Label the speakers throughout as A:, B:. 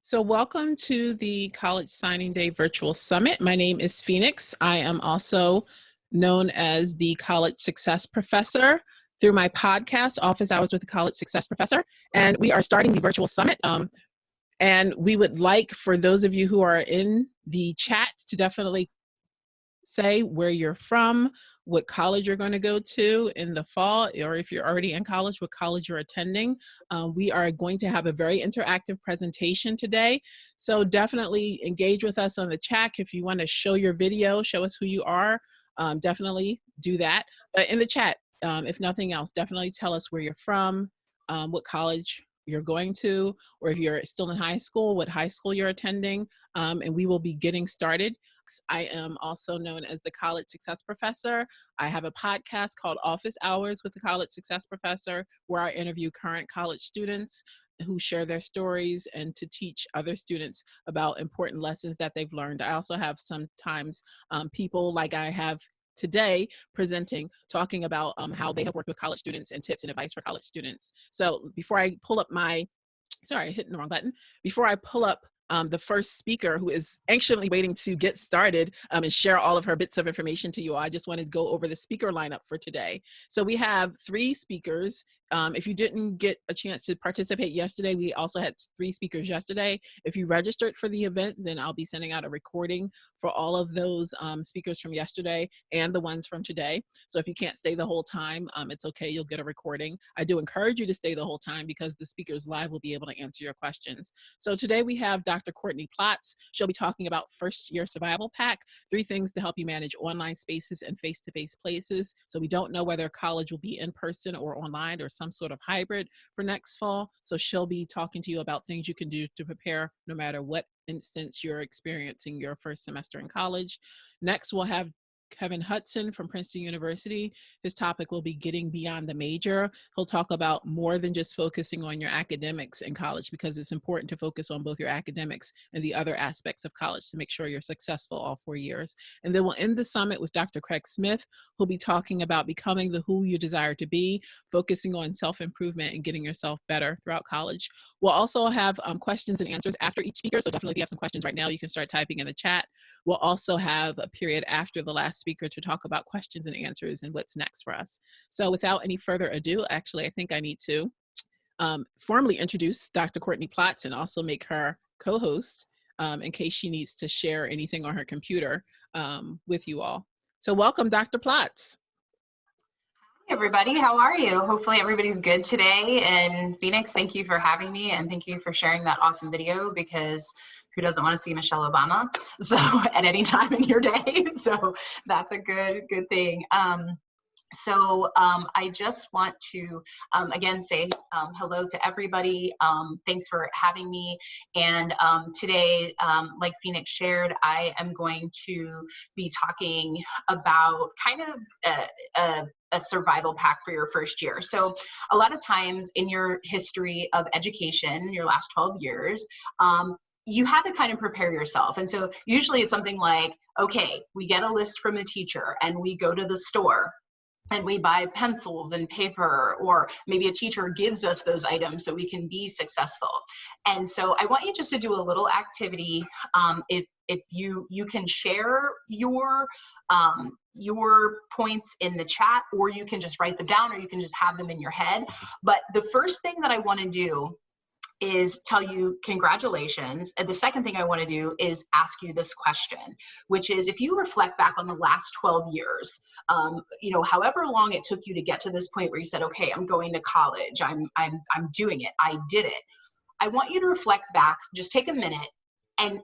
A: So welcome to the College Signing Day Virtual Summit. My name is Phoenix. I am also known as the College Success Professor through my podcast, Office Hours with the College Success Professor. And we are starting the virtual summit. And we would like for those of you who are in the chat to definitely say where you're from, what college you're going to go to in the fall, or if you're already in college, what college you're attending. We are going to have a very interactive presentation today. So definitely engage with us on the chat. If you want to show your video, show us who you are, definitely do that. But in the chat, if nothing else, definitely tell us where you're from, what college you're going to, or if you're still in high school, what high school you're attending, and we will be getting started. I am also known as the College Success Professor. I have a podcast called Office Hours with the College Success Professor, where I interview current college students who share their stories and to teach other students about important lessons that they've learned. I also have sometimes people like I have today presenting, talking about how they have worked with college students and tips and advice for college students. So before I pull up sorry, hitting the wrong button. Before I pull up the first speaker who is anxiously waiting to get started and share all of her bits of information to you all, I just wanted to go over the speaker lineup for today. So we have 3 speakers. If you didn't get a chance to participate yesterday, we also had 3 speakers yesterday. If you registered for the event, then I'll be sending out a recording for all of those speakers from yesterday and the ones from today. So if you can't stay the whole time, it's okay, you'll get a recording. I do encourage you to stay the whole time because the speakers live will be able to answer your questions. So today we have Dr. Courtney Platts. She'll be talking about First Year Survival Pack, 3 things to help you manage online spaces and face-to-face places. So we don't know whether college will be in person or online or some sort of hybrid for next fall. So she'll be talking to you about things you can do to prepare no matter what instance you're experiencing your first semester in college. Next, we'll have Kevin Hudson from Princeton University. His topic will be getting beyond the major. He'll talk about more than just focusing on your academics in college, because it's important to focus on both your academics and the other aspects of college to make sure you're successful all 4 years. And then we'll end the summit with Dr. Craig Smith, who'll be talking about becoming the who you desire to be, focusing on self-improvement and getting yourself better throughout college. We'll also have questions and answers after each speaker. So definitely if you have some questions right now, you can start typing in the chat. We'll also have a period after the last speaker to talk about questions and answers and what's next for us. So without any further ado, actually, I think I need to formally introduce Dr. Courtney Platts and also make her co-host in case she needs to share anything on her computer with you all. So welcome, Dr. Platts.
B: Hey everybody, how are you? Hopefully everybody's good today. And Phoenix, thank you for having me and thank you for sharing that awesome video, because who doesn't want to see Michelle Obama? So at any time in your day. So that's a good thing. I just want to, again, say hello to everybody. Thanks for having me. And today, like Phoenix shared, I am going to be talking about kind of a survival pack for your first year. So a lot of times in your history of education, your last 12 years, you had to kind of prepare yourself. And so usually it's something like, okay, we get a list from the teacher and we go to the store and we buy pencils and paper, or maybe a teacher gives us those items so we can be successful. And so I want you just to do a little activity. If you can share your points in the chat, or you can just write them down, or you can just have them in your head. But the first thing that I want to do is tell you congratulations. And the second thing I want to do is ask you this question, which is, if you reflect back on the last 12 years, however long it took you to get to this point where you said, okay, I'm going to college, I'm doing it, I did it. I want you to reflect back, just take a minute and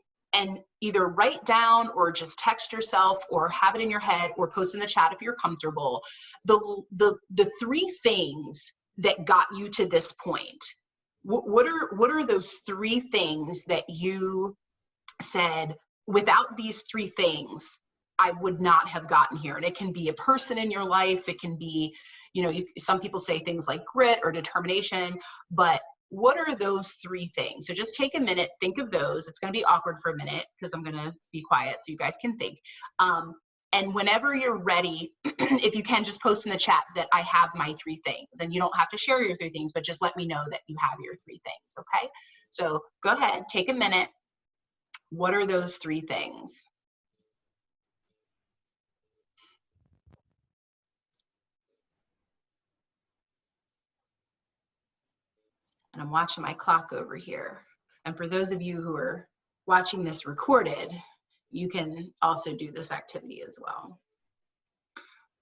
B: either write down or just text yourself or have it in your head or post in the chat if you're comfortable, the 3 things that got you to this point. What are those 3 things that you said, without these 3 things, I would not have gotten here? And it can be a person in your life. It can be, some people say things like grit or determination, but what are those 3 things? So just take a minute, think of those. It's going to be awkward for a minute because I'm going to be quiet so you guys can think. And whenever you're ready, if you can, just post in the chat that I have my 3 things. And you don't have to share your 3 things, but just let me know that you have your 3 things, okay? So go ahead, take a minute. What are those 3 things? And I'm watching my clock over here. And for those of you who are watching this recorded, you can also do this activity as well.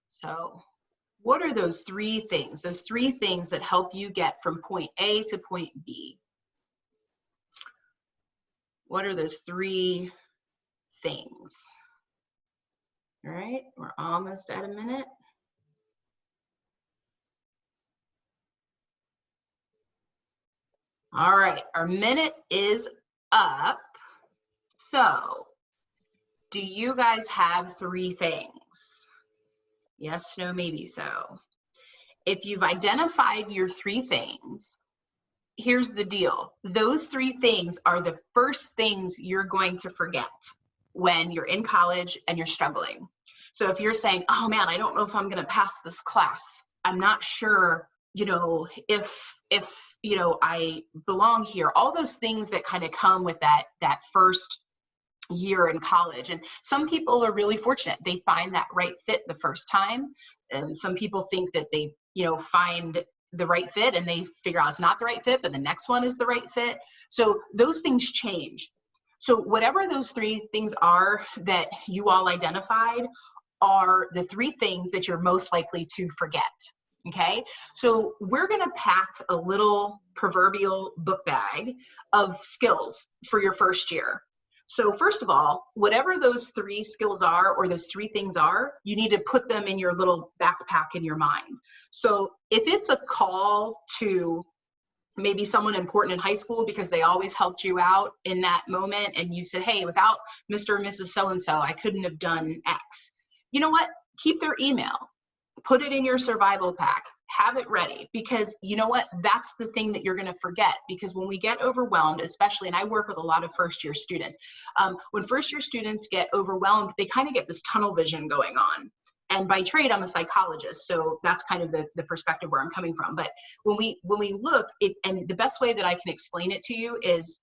B: So what are those 3 things? Those 3 things that help you get from point A to point B. What are those 3 things? All right, we're almost at a minute. All right, our minute is up. So, do you guys have 3 things? Yes, no, maybe so. If you've identified your 3 things, here's the deal. Those 3 things are the first things you're going to forget when you're in college and you're struggling. So if you're saying, oh man, I don't know if I'm going to pass this class. I'm not sure, you know, if you know, I belong here. All those things that kind of come with that first year in college. And some people are really fortunate. They find that right fit the first time. And some people think that they, you know, find the right fit and they figure out it's not the right fit, but the next one is the right fit. So those things change. So whatever those 3 things are that you all identified are the 3 things that you're most likely to forget. Okay, so we're going to pack a little proverbial book bag of skills for your first year. So first of all, whatever those 3 skills are, or those 3 things are, you need to put them in your little backpack in your mind. So if it's a call to maybe someone important in high school because they always helped you out in that moment, and you said, hey, without Mr. or Mrs. So-and-so, I couldn't have done X. You know what? Keep their email. Put it in your survival pack. Have it ready, because you know what? That's the thing that you're going to forget, because when we get overwhelmed, especially, and I work with a lot of first-year students, when first-year students get overwhelmed, they kind of get this tunnel vision going on. And by trade, I'm a psychologist, so that's kind of the perspective where I'm coming from. But when we look, and the best way that I can explain it to you is,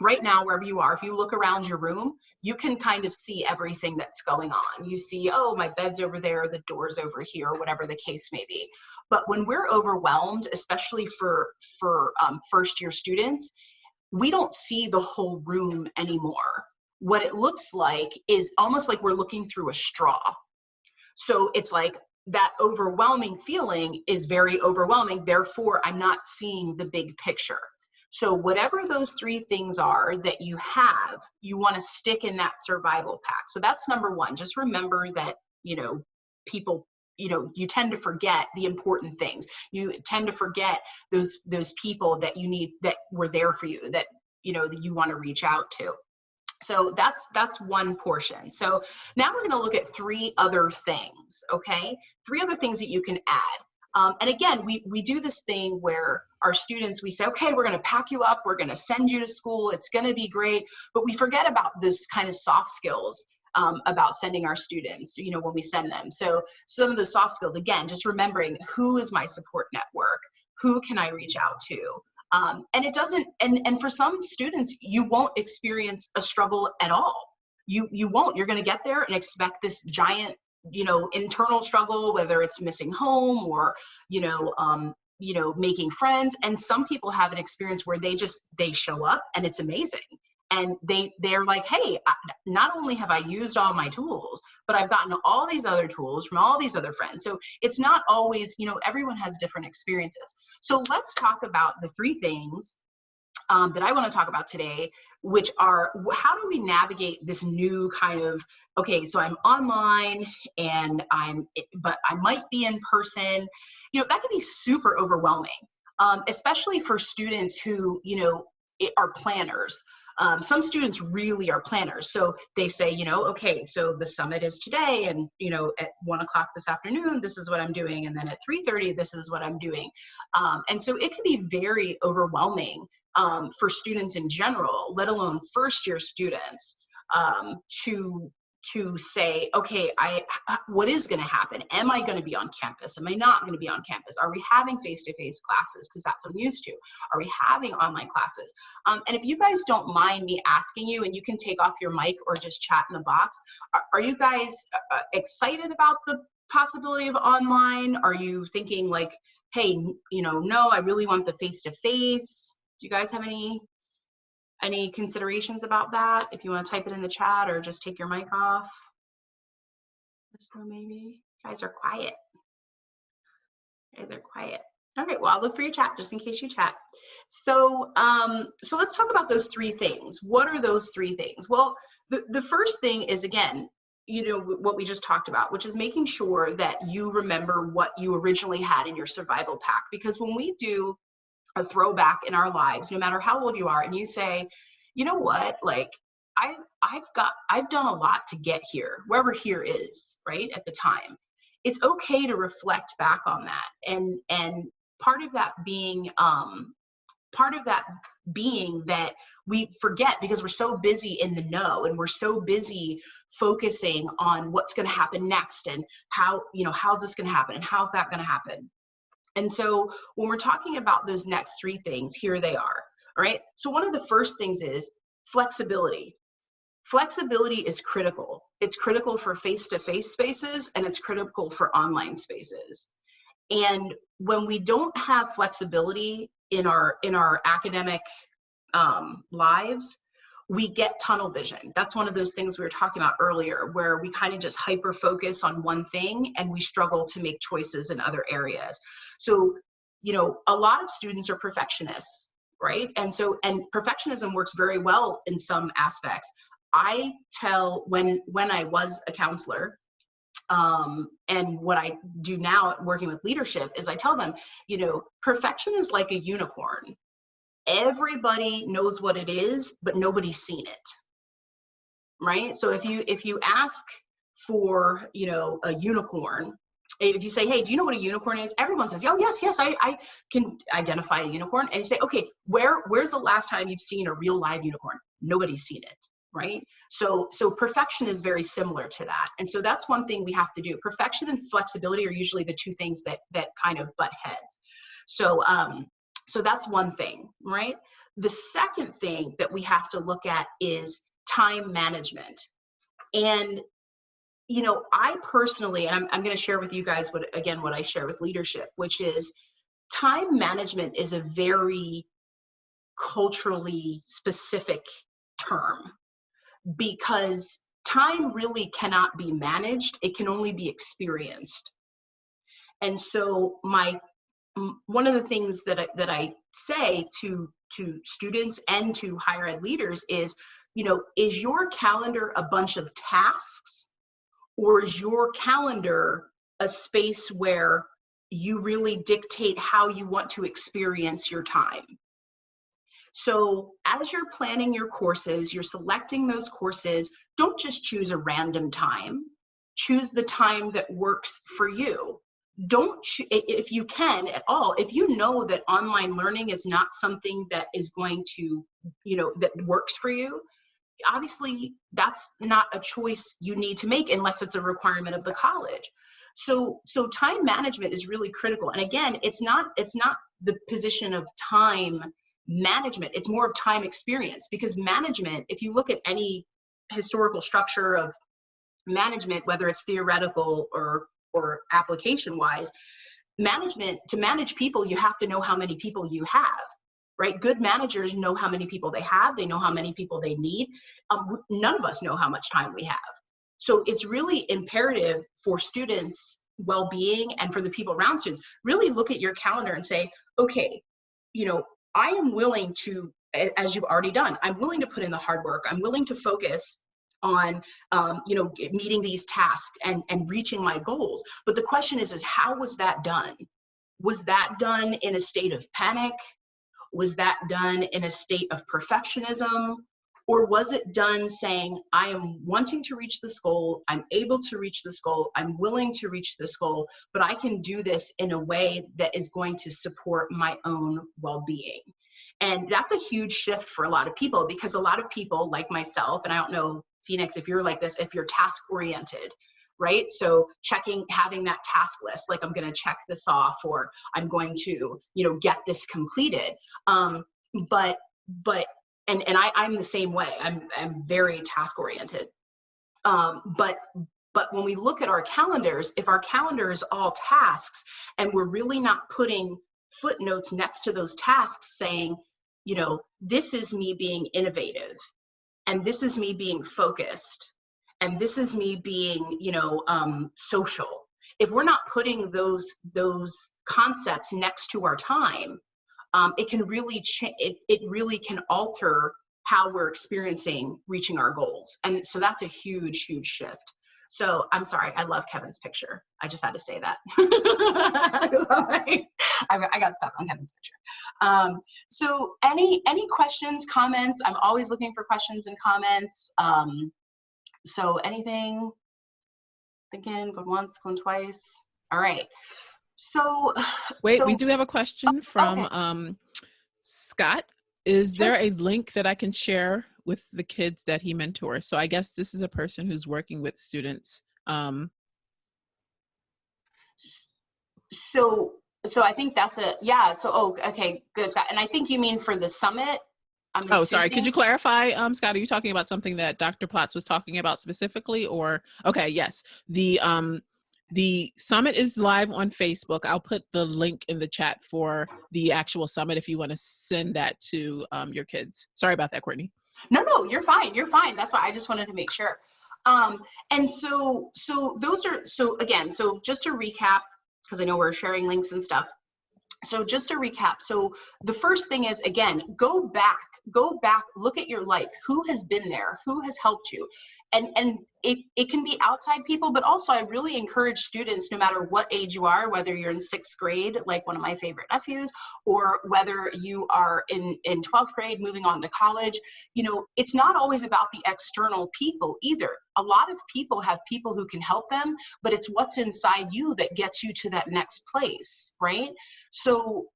B: right now, wherever you are, if you look around your room, you can kind of see everything that's going on. You see, oh, my bed's over there, the door's over here, or whatever the case may be. But when we're overwhelmed, especially for first-year students, we don't see the whole room anymore. What it looks like is almost like we're looking through a straw. So it's like that overwhelming feeling is very overwhelming. Therefore, I'm not seeing the big picture. So whatever those 3 things are that you have, you want to stick in that survival pack. So that's number 1. Just remember that, you know, people, you know, you tend to forget the important things. You tend to forget those people that you need, that were there for you, that, you know, that you want to reach out to. So that's one portion. So now we're going to look at 3 other things, okay? 3 other things that you can add. And again, we do this thing where our students, we say, okay, we're going to pack you up, we're going to send you to school, it's going to be great, but we forget about this kind of soft skills about sending our students, you know, when we send them. So some of the soft skills, again, just remembering, who is my support network? Who can I reach out to? And it doesn't, and for some students, you won't experience a struggle at all. You won't. You're going to get there and expect this giant, you know, internal struggle, whether it's missing home or, you know, making friends. And some people have an experience where they show up and it's amazing. And they're like, hey, not only have I used all my tools, but I've gotten all these other tools from all these other friends. So it's not always, you know, everyone has different experiences. So let's talk about the 3 things that I want to talk about today, which are, how do we navigate this new kind of, okay, so I'm online but I might be in person. You know, that can be super overwhelming, especially for students who, you know, are planners. Some students really are planners. So they say, you know, okay, so the summit is today, and, you know, at 1 o'clock this afternoon, this is what I'm doing. And then at 3:30, this is what I'm doing. And so it can be very overwhelming for students in general, let alone first-year students, to to say, okay, what is going to happen? Am I going to be on campus? Am I not going to be on campus? Are we having face-to-face classes? Because that's what I'm used to. Are we having online classes? And if you guys don't mind me asking you, and you can take off your mic or just chat in the box, are you guys excited about the possibility of online? Are you thinking like, hey, no, I really want the face-to-face? Do you guys have any considerations about that? If you want to type it in the chat or just take your mic off. So maybe you guys are quiet. You guys are quiet. All right, well, I'll look for your chat just in case you chat. So so let's talk about those three things. What are those three things? Well, the first thing is, again, what we just talked about, which is making sure that you remember what you originally had in your survival pack. Because when we do a throwback in our lives, no matter how old you are, and you say, you know what, like I've done a lot to get here, wherever here is, right, at the time. It's okay to reflect back on that, and part of that being that we forget, because we're so busy in the know, and we're so busy focusing on what's going to happen next, and how's this going to happen, and how's that going to happen. And so when we're talking about those next three things, here they are. All right. So one of the first things is flexibility. Flexibility is critical. It's critical for face-to-face spaces, and it's critical for online spaces. And when we don't have flexibility in our academic lives, we get tunnel vision. That's one of those things we were talking about earlier, where we kind of just hyper focus on one thing and we struggle to make choices in other areas. So, a lot of students are perfectionists, right? And perfectionism works very well in some aspects. I tell, when I was a counselor, and what I do now working with leadership, is I tell them, perfection is like a unicorn. Everybody knows what it is, but nobody's seen it, right? So if you ask for, a unicorn, if you say, hey, do you know what a unicorn is? Everyone says, oh, yes, I can identify a unicorn. And you say, okay, where's the last time you've seen a real live unicorn? Nobody's seen it, right? So perfection is very similar to that. And so that's one thing we have to do. Perfection and flexibility are usually the two things that kind of butt heads. So that's one thing, right? The second thing that we have to look at is time management. And, I personally, and I'm going to share with you guys what I share with leadership, which is time management is a very culturally specific term, because time really cannot be managed. It can only be experienced. And so one of the things that I say to students and to higher ed leaders is, is your calendar a bunch of tasks, or is your calendar a space where you really dictate how you want to experience your time? So as you're planning your courses, you're selecting those courses, don't just choose a random time. Choose the time that works for you. If you can at all, if you know that online learning is not something that is going to, that works for you, obviously that's not a choice you need to make unless it's a requirement of the college. So time management is really critical. And again, it's not the position of time management, it's more of time experience, because management, if you look at any historical structure of management, whether it's theoretical or application wise, to manage people, you have to know how many people you have, right? Good managers know how many people they have. They know how many people they need. None of us know how much time we have. So it's really imperative for students' well-being and for the people around students, really look at your calendar and say, okay, I am willing to, as you've already done, I'm willing to put in the hard work. I'm willing to focus on, meeting these tasks and reaching my goals. But the question is how was that done? Was that done in a state of panic? Was that done in a state of perfectionism? Or was it done saying, I am wanting to reach this goal, I'm able to reach this goal, I'm willing to reach this goal, but I can do this in a way that is going to support my own well-being? And that's a huge shift for a lot of people, because a lot of people like myself, and I don't know Phoenix, if you're like this, if you're task oriented, right? So having that task list, like I'm going to check this off, or I'm going to, get this completed. I'm the same way. I'm very task oriented. But when we look at our calendars, if our calendar is all tasks and we're really not putting footnotes next to those tasks saying, this is me being innovative, and this is me being focused, and this is me being, social. If we're not putting those concepts next to our time, it can really it really can alter how we're experiencing reaching our goals. And so that's a huge, huge shift. So I'm sorry, I love Kevin's picture. I just had to say that. I got stuck on Kevin's picture. So any questions, comments? I'm always looking for questions and comments. So anything, thinking, going once, going twice. All right. So
A: wait, we do have a question from
B: okay.
A: Scott. Is
B: Sure.
A: there a link that I can share with the kids that he mentors? So I guess this is a person who's working with students.
B: So I think that's okay, good, Scott. And I think you mean for the summit.
A: Sorry. Could you clarify, Scott? Are you talking about something that Dr. Platts was talking about specifically, or okay? Yes. The summit is live on Facebook. I'll put the link in the chat for the actual summit if you want to send that to your kids. Sorry about that, Courtney.
B: No, you're fine. You're fine. That's why I just wanted to make sure. And so again, just to recap, because I know we're sharing links and stuff. So just to recap, so the first thing is, again, go back, look at your life. Who has been there? Who has helped you? And it can be outside people, but also I really encourage students, no matter what age you are, whether you're in 6th grade, like one of my favorite nephews, or whether you are in 12th grade, moving on to college, it's not always about the external people either. A lot of people have people who can help them, but it's what's inside you that gets you to that next place, right? So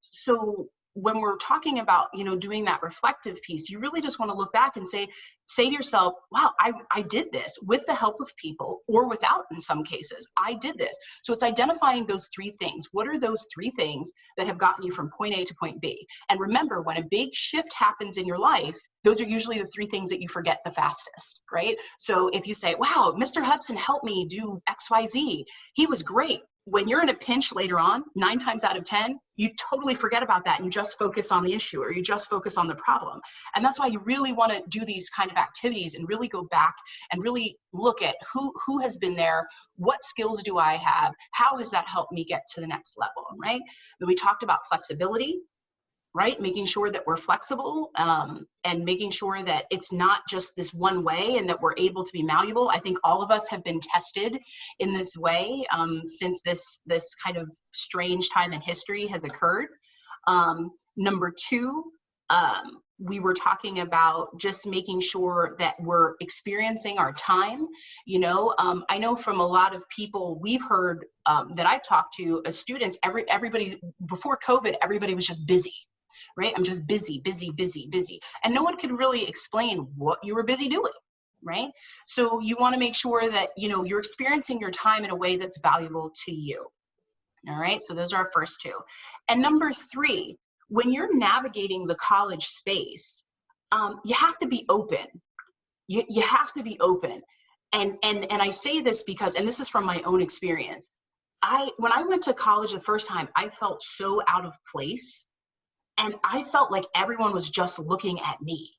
B: when we're talking about, doing that reflective piece, you really just want to look back and say to yourself, wow, I did this with the help of people, or without in some cases. I did this. So it's identifying those 3 things. What are those 3 things that have gotten you from point A to point B? And remember, when a big shift happens in your life, those are usually the 3 things that you forget the fastest, right? So if you say, wow, Mr. Hudson helped me do XYZ, he was great. When you're in a pinch later on, 9 times out of 10, you totally forget about that and you just focus on the issue, or you just focus on the problem. And that's why you really want to do these kind of activities and really go back and really look at who has been there, what skills do I have, how has that helped me get to the next level, right? Then we talked about flexibility, right? Making sure that we're flexible, and making sure that it's not just this one way and that we're able to be malleable. I think all of us have been tested in this way since this kind of strange time in history has occurred. Number 2, we were talking about just making sure that we're experiencing our time. I know from a lot of people we've heard that I've talked to as students, everybody before COVID, everybody was just busy. Right? I'm just busy. And no one could really explain what you were busy doing, right? So you want to make sure that, you're experiencing your time in a way that's valuable to you. All right. So those are our first 2. And number 3, when you're navigating the college space, you have to be open. You have to be open. And I say this because, and this is from my own experience, when I went to college the first time, I felt so out of place. And I felt like everyone was just looking at me,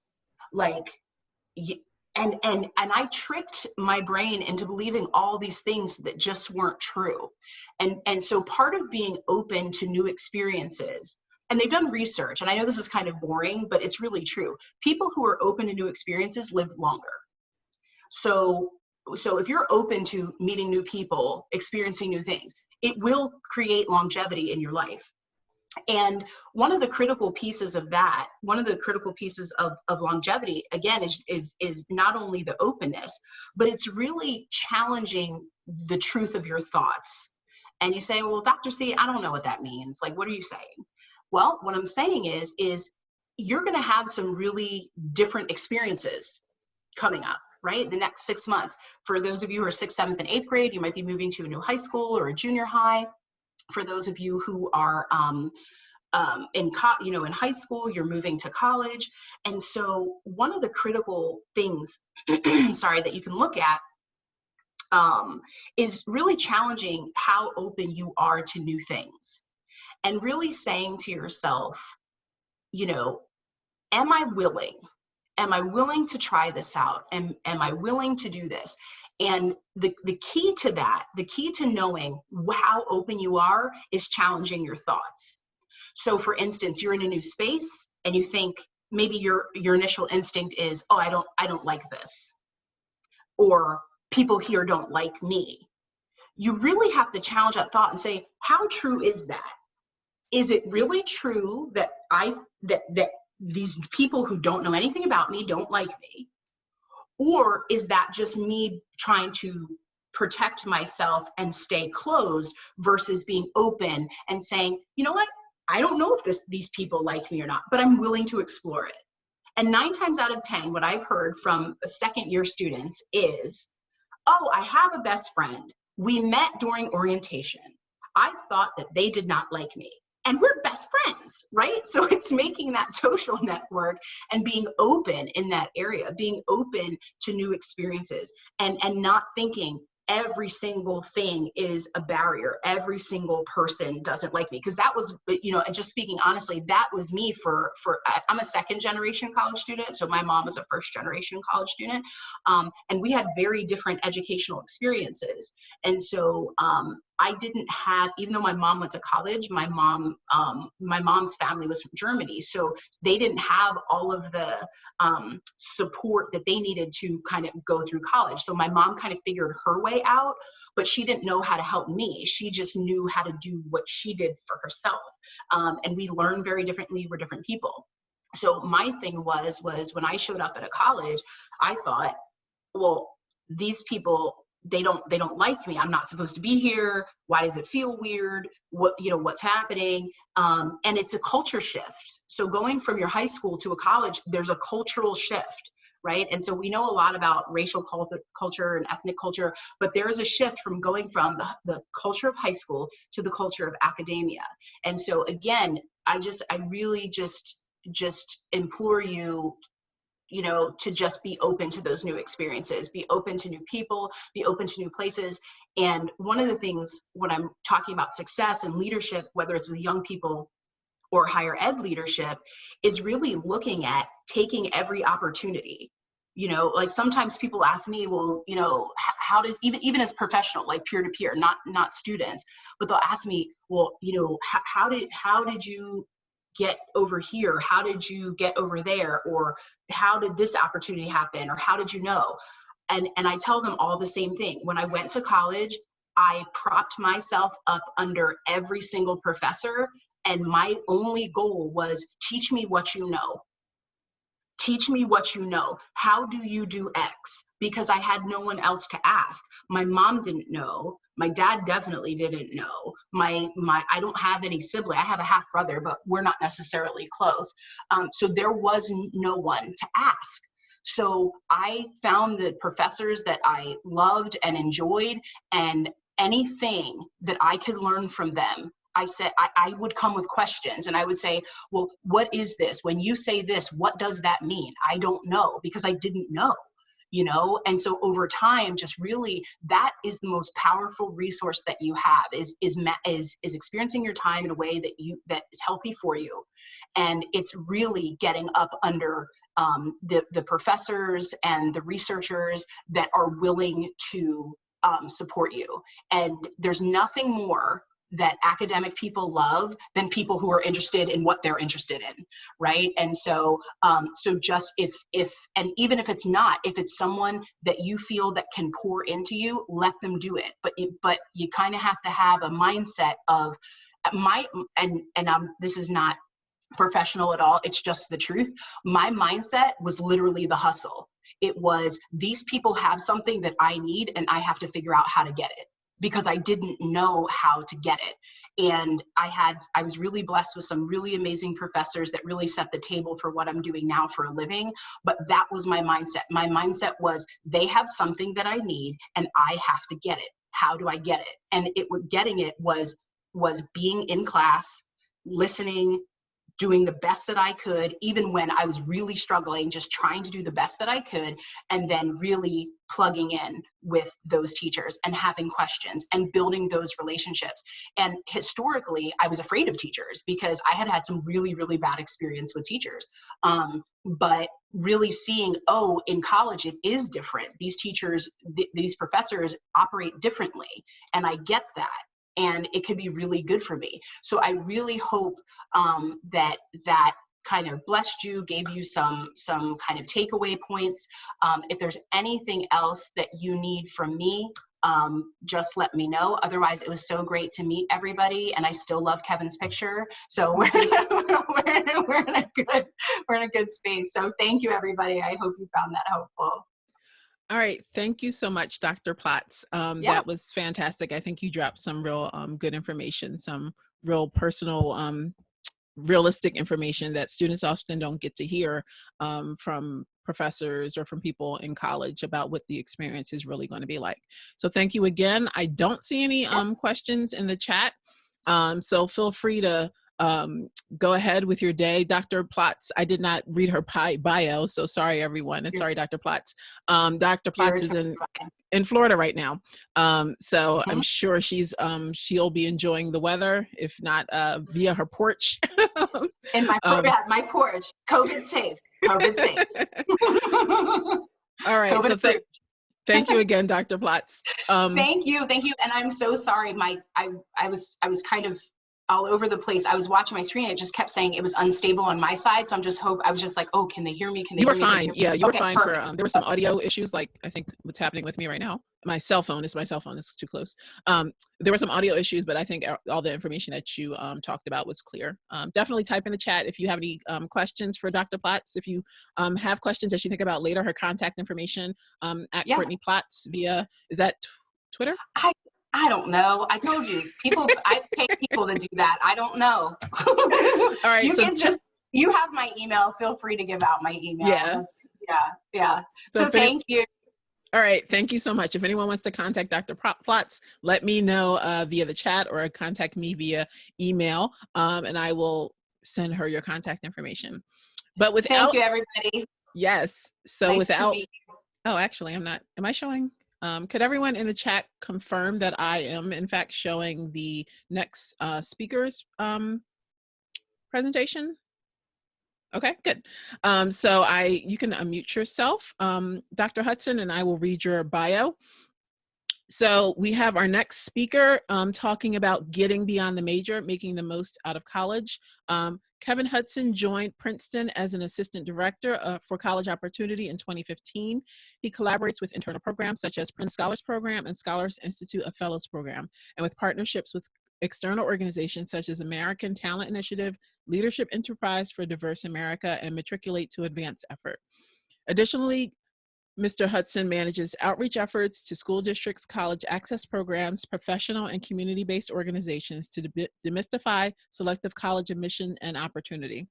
B: and I tricked my brain into believing all these things that just weren't true. And so part of being open to new experiences, and they've done research, and I know this is kind of boring, but it's really true. People who are open to new experiences live longer. So if you're open to meeting new people, experiencing new things, it will create longevity in your life. And one of the critical pieces of that, of longevity, again, is not only the openness, but it's really challenging the truth of your thoughts. And you say, well, Dr. C, I don't know what that means. Like, what are you saying? Well, what I'm saying is you're going to have some really different experiences coming up. right? The next 6 months. For those of you who are 6th, 7th, and 8th grade, you might be moving to a new high school or a junior high. For those of you who are in high school, you're moving to college. And so one of the critical things, sorry, that you can look at is really challenging how open you are to new things, and really saying to yourself, am I willing? Am I willing to try this out? Am I willing to do this? And the key to that, the key to knowing how open you are, is challenging your thoughts. So for instance, you're in a new space and you think, maybe your initial instinct is, oh, I don't like this, or people here don't like me. You really have to challenge that thought and say, how true is that? Is it really true that that these people who don't know anything about me don't like me? Or is that just me trying to protect myself and stay closed versus being open and saying, you know what? I don't know if these people like me or not, but I'm willing to explore it. And 9 times out of 10, what I've heard from second-year students is, oh, I have a best friend. We met during orientation. I thought that they did not like me. And we're best friends, right? So it's making that social network and being open in that area, being open to new experiences, and not thinking every single thing is a barrier. Every single person doesn't like me. Because that was, and just speaking honestly, that was me for I'm a 2nd generation college student. So my mom was a 1st generation college student. And we had very different educational experiences. And so I didn't have, even though my mom went to college, my mom's family was from Germany. So they didn't have all of the support that they needed to kind of go through college. So my mom kind of figured her way out, but she didn't know how to help me. She just knew how to do what she did for herself. And we learn very differently. We're different people. So my thing was when I showed up at a college, I thought, well, these people, they don't like me. I'm not supposed to be here. Why does it feel weird? What's happening? And it's a culture shift. So going from your high school to a college, there's a cultural shift, right? And so we know a lot about racial culture and ethnic culture, but there is a shift from going from the culture of high school to the culture of academia. And so again, I really just implore you, to just be open to those new experiences, be open to new people, be open to new places. And one of the things when I'm talking about success and leadership, whether it's with young people or higher ed leadership, is really looking at taking every opportunity. Like sometimes people ask me, well, how did, even as professional, like peer-to-peer, not students, but they'll ask me, well, how did you get over here? How did you get over there? Or how did this opportunity happen? Or how did you know? And I tell them all the same thing. When I went to college, I propped myself up under every single professor. And my only goal was, teach me what you know. Teach me what you know. How do you do X? Because I had no one else to ask. My mom didn't know. My dad definitely didn't know. I don't have any sibling. I have a half brother, but we're not necessarily close. So there was no one to ask. So I found the professors that I loved and enjoyed, and anything that I could learn from them, I said, I would come with questions, and I would say, well, what is this? When you say this, what does that mean? I don't know, because I didn't know, And so over time, just really, that is the most powerful resource that you have, is experiencing your time in a way that is healthy for you. And it's really getting up under the professors and the researchers that are willing to support you. And there's nothing more that academic people love than people who are interested in what they're interested in, right? And so, just if and even if it's not, if it's someone that you feel that can pour into you, let them do it. But you kind of have to have a mindset of this is not professional at all. It's just the truth. My mindset was literally the hustle. It was, these people have something that I need, and I have to figure out how to get it, because I didn't know how to get it. And I was really blessed with some really amazing professors that really set the table for what I'm doing now for a living. But that was my mindset. My mindset was, they have something that I need and I have to get it. How do I get it? And getting it was being in class, listening, doing the best that I could, even when I was really struggling, just trying to do the best that I could, and then really plugging in with those teachers and having questions and building those relationships. And historically, I was afraid of teachers because I had some really, really bad experience with teachers. But really seeing, oh, in college, it is different. These teachers, these professors operate differently, and I get that. And it could be really good for me. So I really hope that kind of blessed you, gave you some kind of takeaway points. If there's anything else that you need from me, just let me know. Otherwise, it was so great to meet everybody, and I still love Kevin's picture. So we're in a good space. So thank you, everybody. I hope you found that helpful.
A: All right. Thank you so much, Dr. Platts.
B: Yeah.
A: That was fantastic. I think you dropped some real good information, some real personal, realistic information that students often don't get to hear from professors or from people in college about what the experience is really going to be like. So thank you again. I don't see any questions in the chat. So feel free to go ahead with your day. Dr. Platts, I did not read her bio, so sorry everyone, and sorry Dr. Platts. Dr. Platts is in Florida right now, so I'm sure she'll be enjoying the weather, if not via her porch.
B: In my porch, COVID safe, COVID safe.
A: All right, so thank you again, Dr. Platts.
B: Thank you, and I'm so sorry. I was kind of all over the place. I was watching my screen. It just kept saying it was unstable on my side. So I was just like, oh, can they hear me? Can they hear me?
A: You were fine. Yeah, you were fine.
B: Perfect.
A: There were some audio issues, like I think what's happening with me right now. My cell phone is too close. There were some audio issues, but I think all the information that you talked about was clear. Definitely type in the chat if you have any questions for Dr. Platts. If you have questions that you think about later, her contact information at Courtney Platts via, is that Twitter?
B: I don't know. I told you, I pay people to do that. I don't know.
A: All right.
B: You have my email. Feel free to give out my email. Yeah. So thank you.
A: All right. Thank you so much. If anyone wants to contact Dr. Platts, let me know via the chat or contact me via email, and I will send her your contact information. But without—
B: Thank you, everybody.
A: Yes. So
B: nice to meet you.
A: Oh, actually, I'm not. Am I showing? Could everyone in the chat confirm that I am, in fact, showing the next speaker's presentation? Okay, good. So you can unmute yourself, Dr. Hudson, and I will read your bio. So we have our next speaker talking about getting beyond the major, making the most out of college. Kevin Hudson joined Princeton as an assistant director for college opportunity in 2015. He collaborates with internal programs such as Prince Scholars Program and Scholars Institute of Fellows Program, and with partnerships with external organizations such as American Talent Initiative, Leadership Enterprise for Diverse America, and Matriculate to Advance effort. Additionally, Mr. Hudson manages outreach efforts to school districts, college access programs, professional and community-based organizations to demystify selective college admission and opportunity.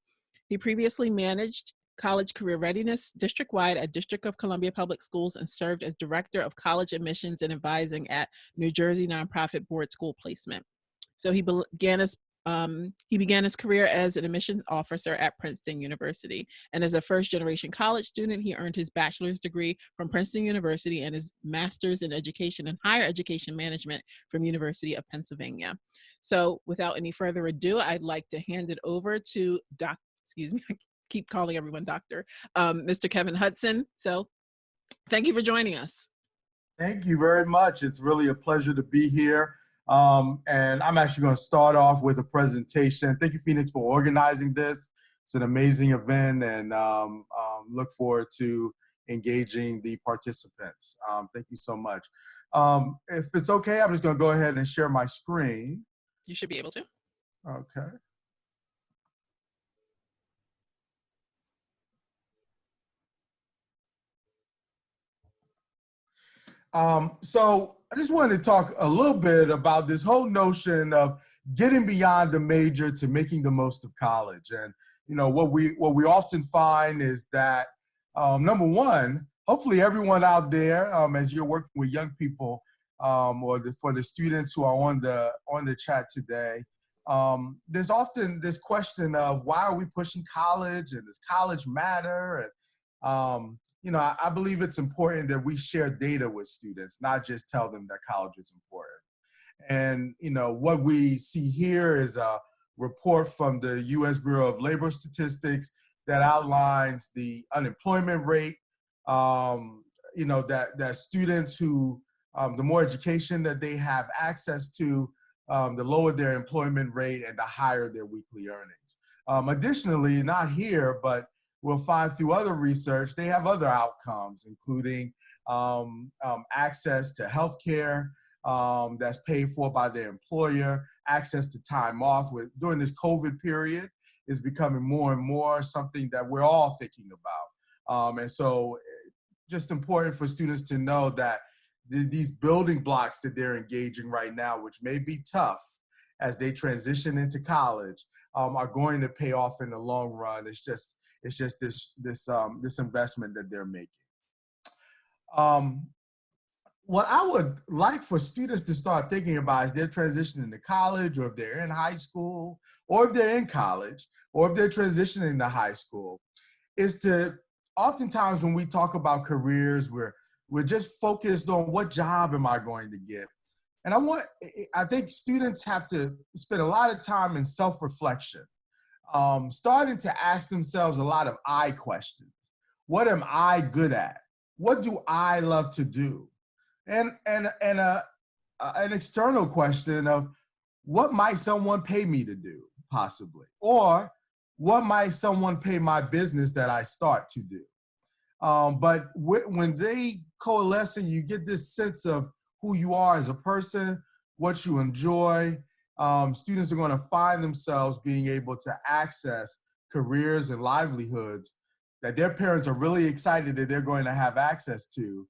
A: He previously managed college career readiness district-wide at District of Columbia Public Schools and served as Director of College Admissions and Advising at New Jersey Nonprofit Board School Placement. So he began his career as an admission officer at Princeton University. And as a first-generation college student, he earned his bachelor's degree from Princeton University and his master's in education and higher education management from University of Pennsylvania. So without any further ado, I'd like to hand it over to I keep calling everyone doctor, Mr. Kevin Hudson. So thank you for joining us.
C: Thank you very much. It's really a pleasure to be here. And I'm actually going to start off with a presentation. Thank you, Phoenix, for organizing this. It's an amazing event, and look forward to engaging the participants. Thank you so much. If it's okay, I'm just going to go ahead and share my screen.
A: You should be able to.
C: Okay. So I just wanted to talk a little bit about this whole notion of getting beyond the major to making the most of college. And what we often find is that number one, hopefully everyone out there, as you're working with young people, for the students who are on the chat today, there's often this question of why are we pushing college, and does college matter? And I believe it's important that we share data with students, not just tell them that college is important. And what we see here is a report from the U.S. Bureau of Labor Statistics that outlines the unemployment rate. That students who the more education that they have access to, the lower their employment rate and the higher their weekly earnings. Additionally, not here, but we'll find through other research, they have other outcomes, including access to healthcare that's paid for by their employer, access to time off. During this COVID period is becoming more and more something that we're all thinking about. And so just important for students to know that these building blocks that they're engaging right now, which may be tough as they transition into college, are going to pay off in the long run. It's just this investment that they're making. What I would like for students to start thinking about as they're transitioning to college, or if they're in high school, or if they're in college, or if they're transitioning to high school, is to, oftentimes when we talk about careers, we're just focused on what job am I going to get. And I think students have to spend a lot of time in self-reflection, starting to ask themselves a lot of I questions. What am I good at? What do I love to do? And an external question of what might someone pay me to do, possibly? Or what might someone pay my business that I start to do? But when they coalesce and you get this sense of who you are as a person, what you enjoy, students are going to find themselves being able to access careers and livelihoods that their parents are really excited that they're going to have access to,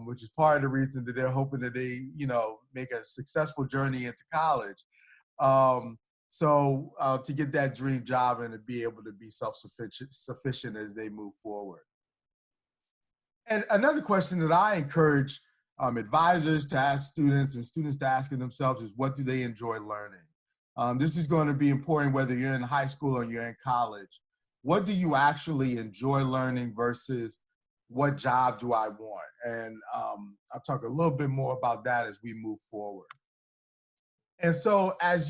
C: which is part of the reason that they're hoping that they, make a successful journey into college. So to get that dream job and to be able to be self-sufficient as they move forward. And another question that I encourage advisors to ask students and students to ask themselves is, what do they enjoy learning? This is going to be important whether you're in high school or you're in college. What do you actually enjoy learning versus what job do I want? And I'll talk a little bit more about that as we move forward. And so as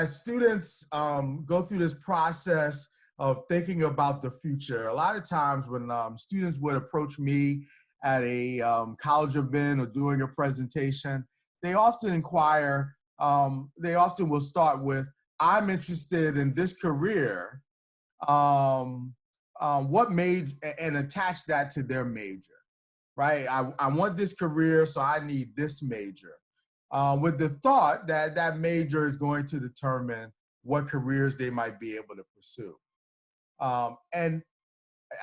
C: students go through this process of thinking about the future, a lot of times when students would approach me at a college event or doing a presentation, they often inquire, they often will start with, I'm interested in this career, what major, and attach that to their major, right? I want this career, so I need this major, with the thought that that major is going to determine what careers they might be able to pursue. And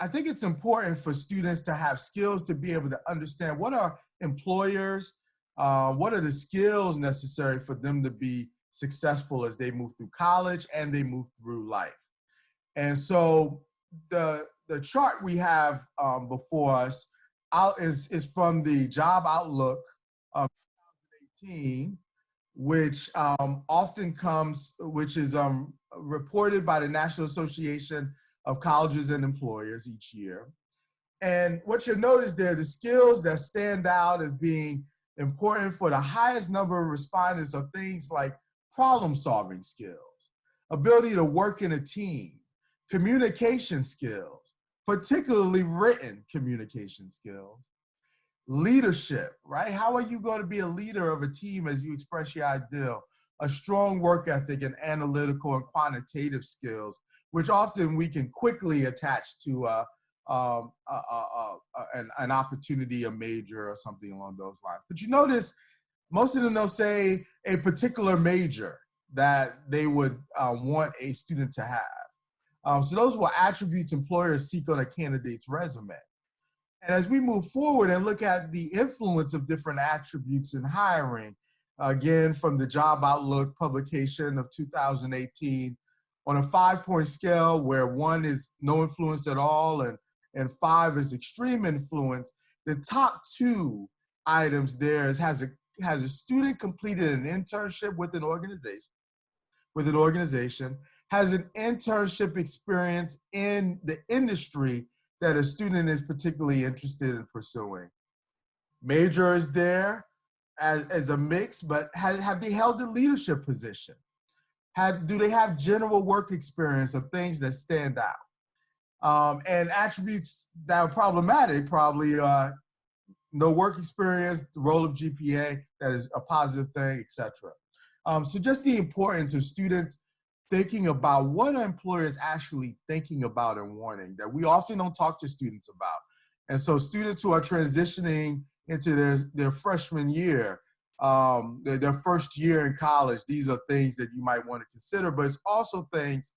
C: I think it's important for students to have skills to be able to understand what are employers, what are the skills necessary for them to be successful as they move through college and they move through life. And so the chart we have before us is from the Job Outlook of 2018, which which is reported by the National Association of Colleges and Employers each year. And what you'll notice there, the skills that stand out as being important for the highest number of respondents are things like problem-solving skills, ability to work in a team, communication skills, particularly written communication skills, leadership, right? How are you going to be a leader of a team as you express your ideal? A strong work ethic and analytical and quantitative skills, which often we can quickly attach to an opportunity, a major, or something along those lines. But you notice most of them don't say a particular major that they would want a student to have. So those were attributes employers seek on a candidate's resume. And as we move forward and look at the influence of different attributes in hiring, again, from the Job Outlook publication of 2018, on a 5-point scale where 1 is no influence at all and 5 is extreme influence, the top 2 items there is has a student completed an internship with an organization, has an internship experience in the industry that a student is particularly interested in pursuing. Major is there as a mix, but have they held a leadership position? Do they have general work experience of things that stand out? And attributes that are problematic, probably no work experience, the role of GPA, that is a positive thing, etc. So just the importance of students thinking about what are employers actually thinking about and wanting that we often don't talk to students about. And so students who are transitioning into their freshman year, their first year in college, these are things that you might want to consider, but it's also things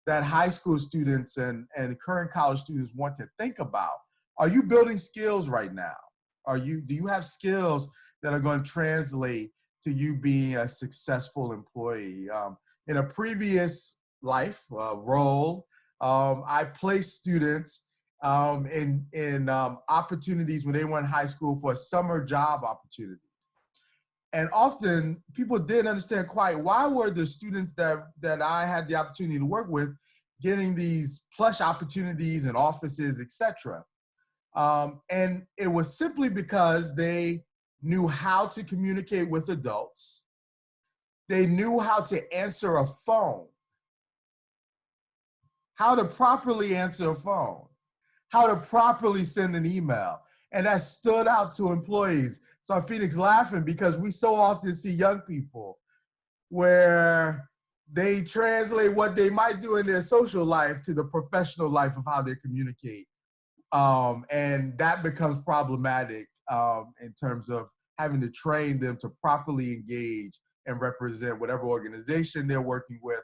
C: that high school students and current college students want to think about. Are you building skills right now? Do you have skills that are going to translate to you being a successful employee? In a previous life role, I placed students in opportunities when they were in high school for summer job opportunities. And often people didn't understand quite why were the students that I had the opportunity to work with getting these plush opportunities in offices, etc. And it was simply because they knew how to communicate with adults. They knew how to answer a phone, how to properly answer a phone, how to properly send an email. And that stood out to employees. So Phoenix laughing because we so often see young people where they translate what they might do in their social life to the professional life of how they communicate. And that becomes problematic in terms of having to train them to properly engage and represent whatever organization they're working with,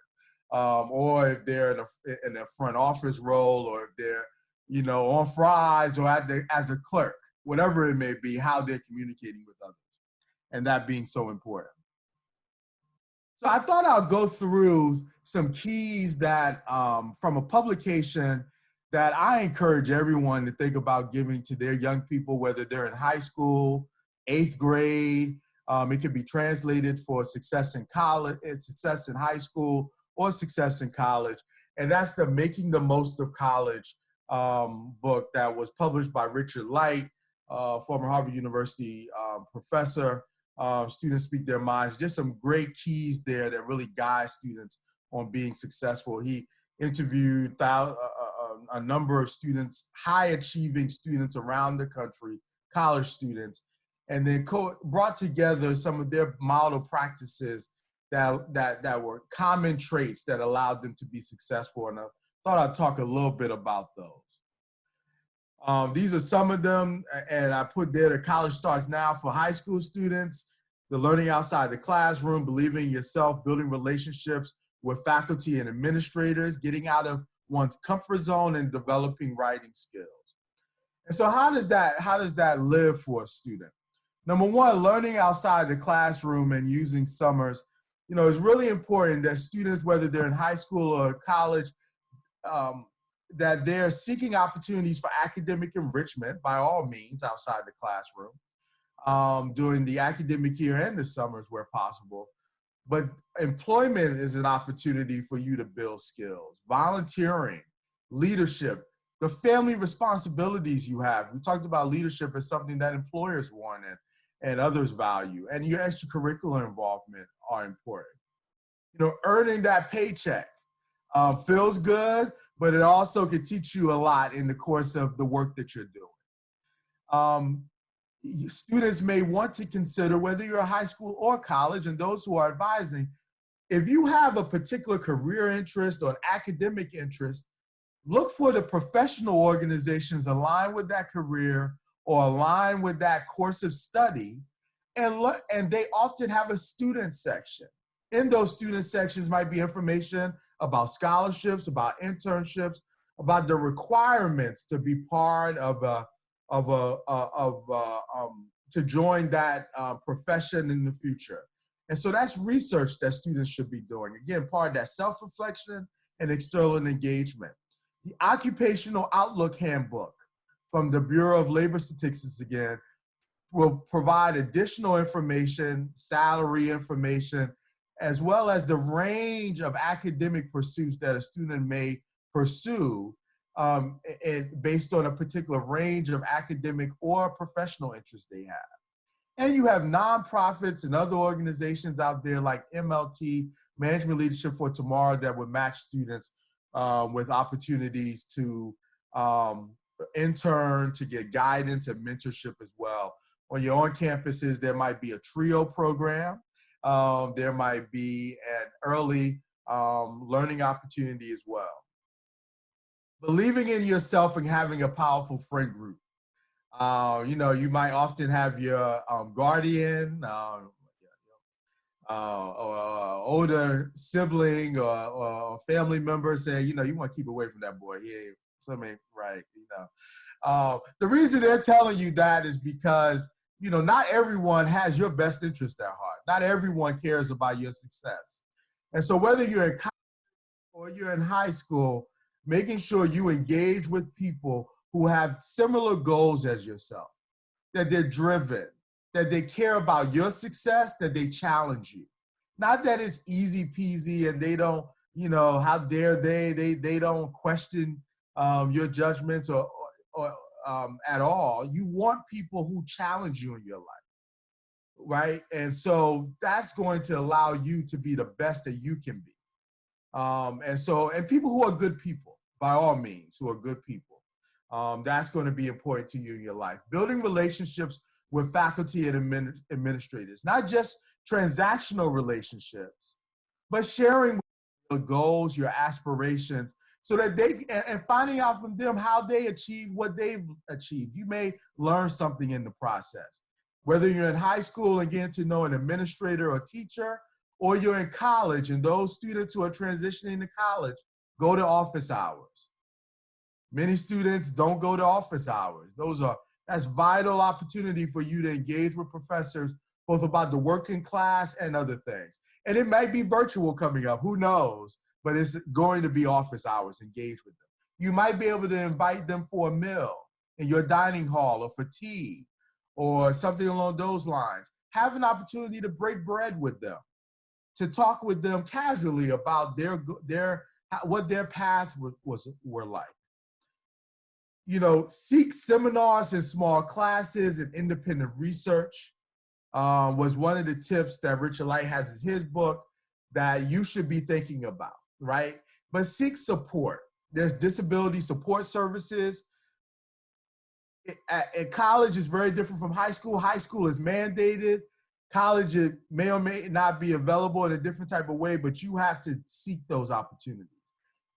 C: or if they're in a front office role, or if they're, on fries or as a clerk, whatever it may be, how they're communicating with others, and that being so important. So I thought I'll go through some keys that from a publication that I encourage everyone to think about giving to their young people, whether they're in high school, 8th grade. It can be translated for success in college, success in high school, or success in college. And that's the Making the Most of College book that was published by Richard Light, former Harvard University professor. Students Speak Their Minds. Just some great keys there that really guide students on being successful. He interviewed a number of students, high achieving students around the country, college students, and then brought together some of their model practices that were common traits that allowed them to be successful. And I thought I'd talk a little bit about those. These are some of them, and I put there: the college starts now for high school students, the learning outside the classroom, believing in yourself, building relationships with faculty and administrators, getting out of one's comfort zone, and developing writing skills. And so how does that live for a student? Number one, learning outside the classroom and using summers, is really important that students, whether they're in high school or college, that they're seeking opportunities for academic enrichment by all means outside the classroom during the academic year and the summers where possible. But employment is an opportunity for you to build skills, volunteering, leadership, the family responsibilities you have. We talked about leadership as something that employers want and others value, and your extracurricular involvement are important. Earning that paycheck feels good, but it also can teach you a lot in the course of the work that you're doing. Students may want to consider, whether you're a high school or college, and those who are advising, if you have a particular career interest or an academic interest, look for the professional organizations aligned with that career or aligned with that course of study, and they often have a student section. In those student sections might be information about scholarships, about internships, about the requirements to be part of to join that profession in the future. And so that's research that students should be doing. Again, part of that self-reflection and external engagement. The Occupational Outlook Handbook from the Bureau of Labor Statistics, again, will provide additional information, salary information, as well as the range of academic pursuits that a student may pursue based on a particular range of academic or professional interests they have. And you have nonprofits and other organizations out there like MLT, Management Leadership for Tomorrow, that would match students with opportunities to intern, to get guidance and mentorship as well. On your own campuses, there might be a TRIO program. There might be an early learning opportunity as well. Believing in yourself and having a powerful friend group. You might often have your guardian or older sibling or family member saying, you want to keep away from that boy. He ain't, something ain't right, The reason they're telling you that is because, not everyone has your best interest at heart. Not everyone cares about your success. And so whether you're in college or you're in high school, making sure you engage with people who have similar goals as yourself, that they're driven, that they care about your success, that they challenge you. Not that it's easy peasy and they don't, how dare they don't question your judgments or at all. You want people who challenge you in your life, right? And so that's going to allow you to be the best that you can be. And people who are good people, by all means, who are good people. That's going to be important to you in your life. Building relationships with faculty and administrators, not just transactional relationships, but sharing your goals, your aspirations, so that and finding out from them how they achieve what they've achieved. You may learn something in the process. Whether you're in high school and getting to know an administrator or teacher, or you're in college and those students who are transitioning to college go to office hours. Many students don't go to office hours. That's vital opportunity for you to engage with professors, both about the working class and other things. And it might be virtual coming up, who knows, but it's going to be office hours, engage with them. You might be able to invite them for a meal in your dining hall or for tea or something along those lines. Have an opportunity to break bread with them, to talk with them casually about what their paths were like. Seek seminars and small classes and independent research was one of the tips that Richard Light has in his book that you should be thinking about, right? But seek support. There's disability support services. At college is very different from high school. High school is mandated. College, it may or may not be available in a different type of way, but you have to seek those opportunities.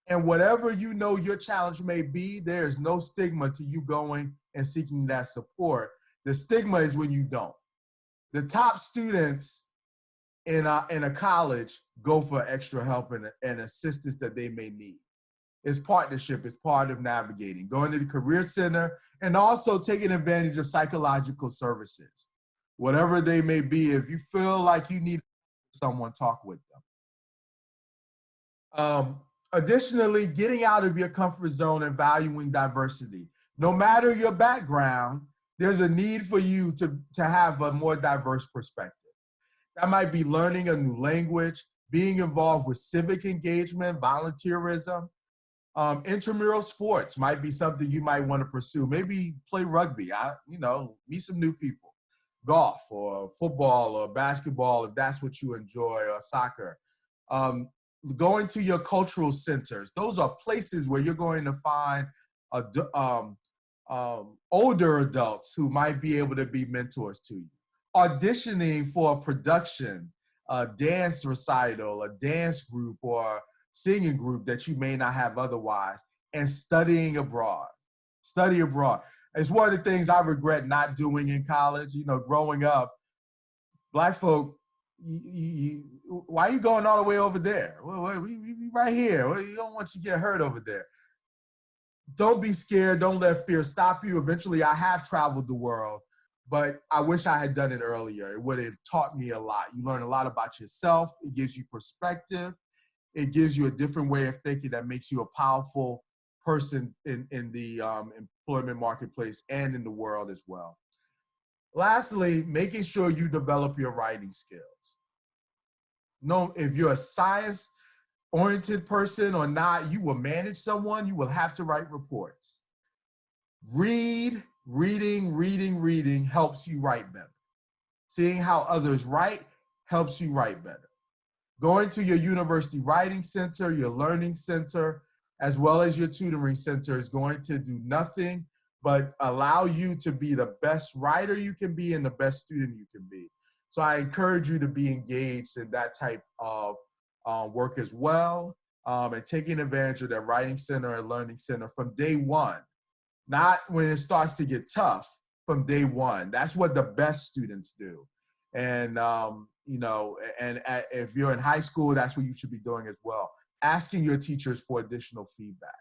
C: And whatever your challenge may be, there is no stigma to you going and seeking that support. The stigma is when you don't. The top students in a college go for extra help and assistance that they may need. It's partnership, it's part of navigating. Going to the Career Center and also taking advantage of psychological services. Whatever they may be, if you feel like you need someone, talk with them. Additionally, getting out of your comfort zone and valuing diversity. No matter your background, there's a need for you to have a more diverse perspective. That might be learning a new language, being involved with civic engagement, volunteerism. Intramural sports might be something you might want to pursue. Maybe play rugby, meet some new people. Golf or football or basketball, if that's what you enjoy, or soccer. Going to your cultural centers. Those are places where you're going to find older adults who might be able to be mentors to you. Auditioning for a production, a dance recital, a dance group, or singing group that you may not have otherwise, and studying abroad. Study abroad. It's one of the things I regret not doing in college. Growing up, Black folk, why are you going all the way over there? We right here. You don't want you to get hurt over there. don't be scared. Don't let fear stop you. Eventually, I have traveled the world, but I wish I had done it earlier. It would have taught me a lot. You learn a lot about yourself. It gives you perspective. It gives you a different way of thinking that makes you a powerful person in the employment marketplace and in the world as well. Lastly, making sure you develop your writing skills. No, if you're a science-oriented person or not, you will manage someone, you will have to write reports. Reading helps you write better. Seeing how others write helps you write better. Going to your university writing center, your learning center, as well as your tutoring center is going to do nothing but allow you to be the best writer you can be and the best student you can be. So I encourage you to be engaged in that type of work as well, and taking advantage of that writing center and learning center from day one, not when it starts to get tough, from day one. That's what the best students do. And, if you're in high school, that's what you should be doing as well. Asking your teachers for additional feedback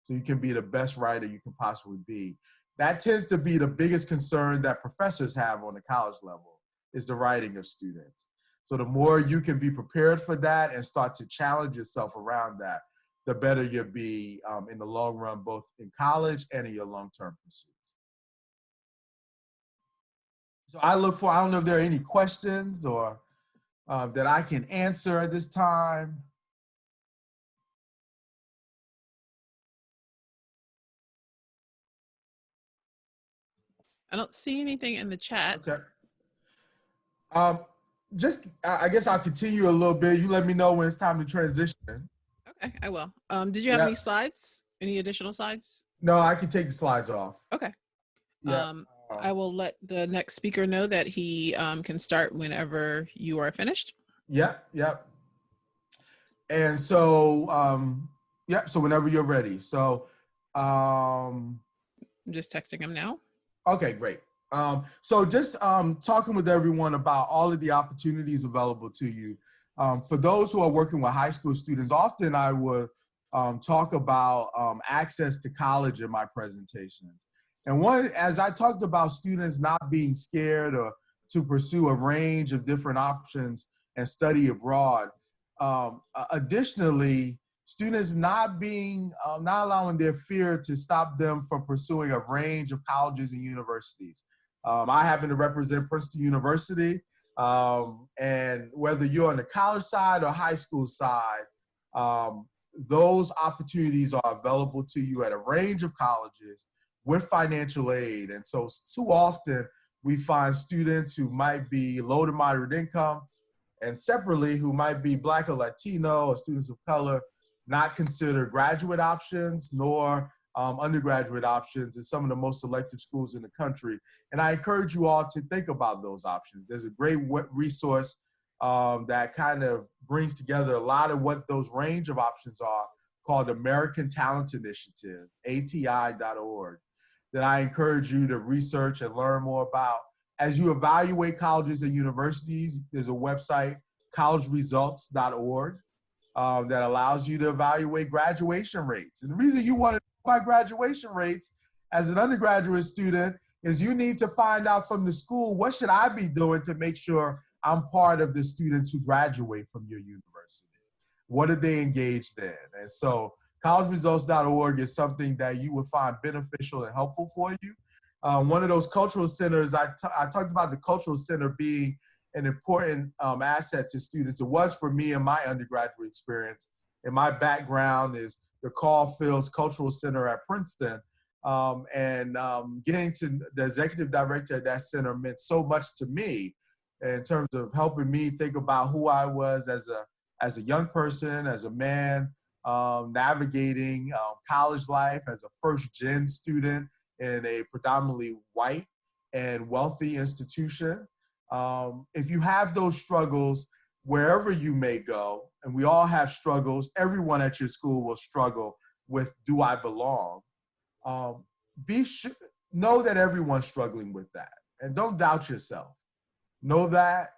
C: so you can be the best writer you can possibly be. That tends to be the biggest concern that professors have on the college level, is the writing of students. So the more you can be prepared for that and start to challenge yourself around that, the better you'll be in the long run, both in college and in your long-term pursuits. So I don't know if there are any questions or that I can answer at this time.
A: I don't see anything in the chat.
C: Okay. I guess I'll continue a little bit. You let me know when it's time to transition.
A: Okay, I will. Did you have any slides? Any additional slides?
C: No, I can take the slides off.
A: Okay.
C: Yeah.
A: I will let the next speaker know that he can start whenever you are finished.
C: Yep. And so, so whenever you're ready. So,
A: I'm just texting him now.
C: Okay, great. So just talking with everyone about all of the opportunities available to you. For those who are working with high school students, often I would talk about access to college in my presentations. And as I talked about students not being scared or to pursue a range of different options and study abroad, additionally, students not allowing their fear to stop them from pursuing a range of colleges and universities. I happen to represent Princeton University, and whether you're on the college side or high school side, those opportunities are available to you at a range of colleges with financial aid. And so too often we find students who might be low to moderate income, and separately who might be Black or Latino or students of color, not consider graduate options nor undergraduate options in some of the most selective schools in the country. And I encourage you all to think about those options. There's a great resource that kind of brings together a lot of what those range of options are, called American Talent Initiative, ATI.org, that I encourage you to research and learn more about. As you evaluate colleges and universities, there's a website, collegeresults.org, that allows you to evaluate graduation rates. And the reason you want to know about graduation rates as an undergraduate student is you need to find out from the school, what should I be doing to make sure I'm part of the students who graduate from your university? What are they engaged in? And so collegeresults.org is something that you would find beneficial and helpful for you. One of those cultural centers, I talked about the cultural center being an important asset to students. It was for me in my undergraduate experience. And my background is the Carl Fields Cultural Center at Princeton. Getting to the executive director at that center meant so much to me in terms of helping me think about who I was as a young person, as a man, navigating college life as a first-gen student in a predominantly white and wealthy institution. If you have those struggles, wherever you may go, and we all have struggles, everyone at your school will struggle with, do I belong? Know that everyone's struggling with that, and don't doubt yourself. Know that,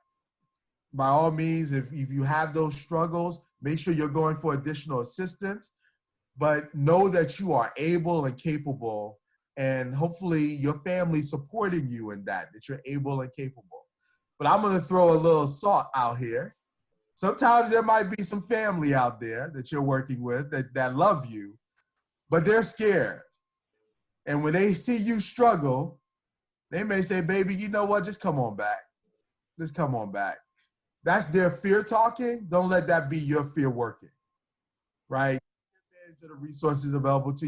C: by all means, if you have those struggles, make sure you're going for additional assistance. but know that you are able and capable, and hopefully your family's supporting you in that you're able and capable. But I'm going to throw a little salt out here. Sometimes there might be some family out there that you're working with that love you, but they're scared. And when they see you struggle, they may say, baby, you know what? Just come on back. Just come on back. That's their fear talking. Don't let that be your fear working, right? Take advantage of the resources available to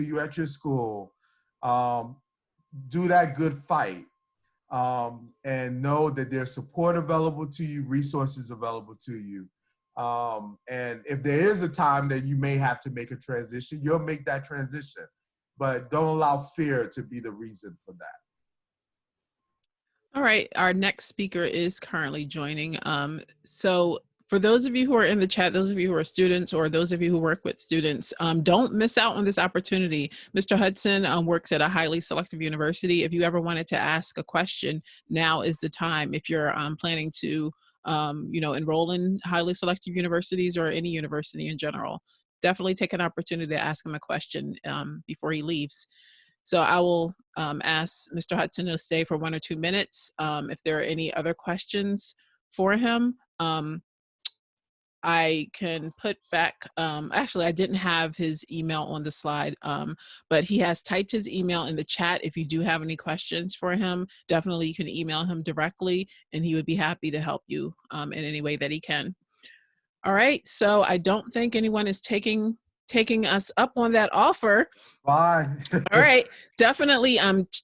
C: you at your school. Do that good fight. And know that there's support available to you, resources available to you. And if there is a time that you may have to make a transition, you'll make that transition. But don't allow fear to be the reason for that.
A: All right, our next speaker is currently joining. So for those of you who are in the chat, those of you who are students, or those of you who work with students, don't miss out on this opportunity. Mr. Hudson works at a highly selective university. If you ever wanted to ask a question, now is the time. If you're planning to enroll in highly selective universities or any university in general, definitely take an opportunity to ask him a question before he leaves. So I will ask Mr. Hudson to stay for 1 or 2 minutes. If there are any other questions for him, I can put back, actually I didn't have his email on the slide, but he has typed his email in the chat. If you do have any questions for him, definitely you can email him directly and he would be happy to help you in any way that he can. All right, so I don't think anyone is taking us up on that offer.
C: Fine.
A: All right, definitely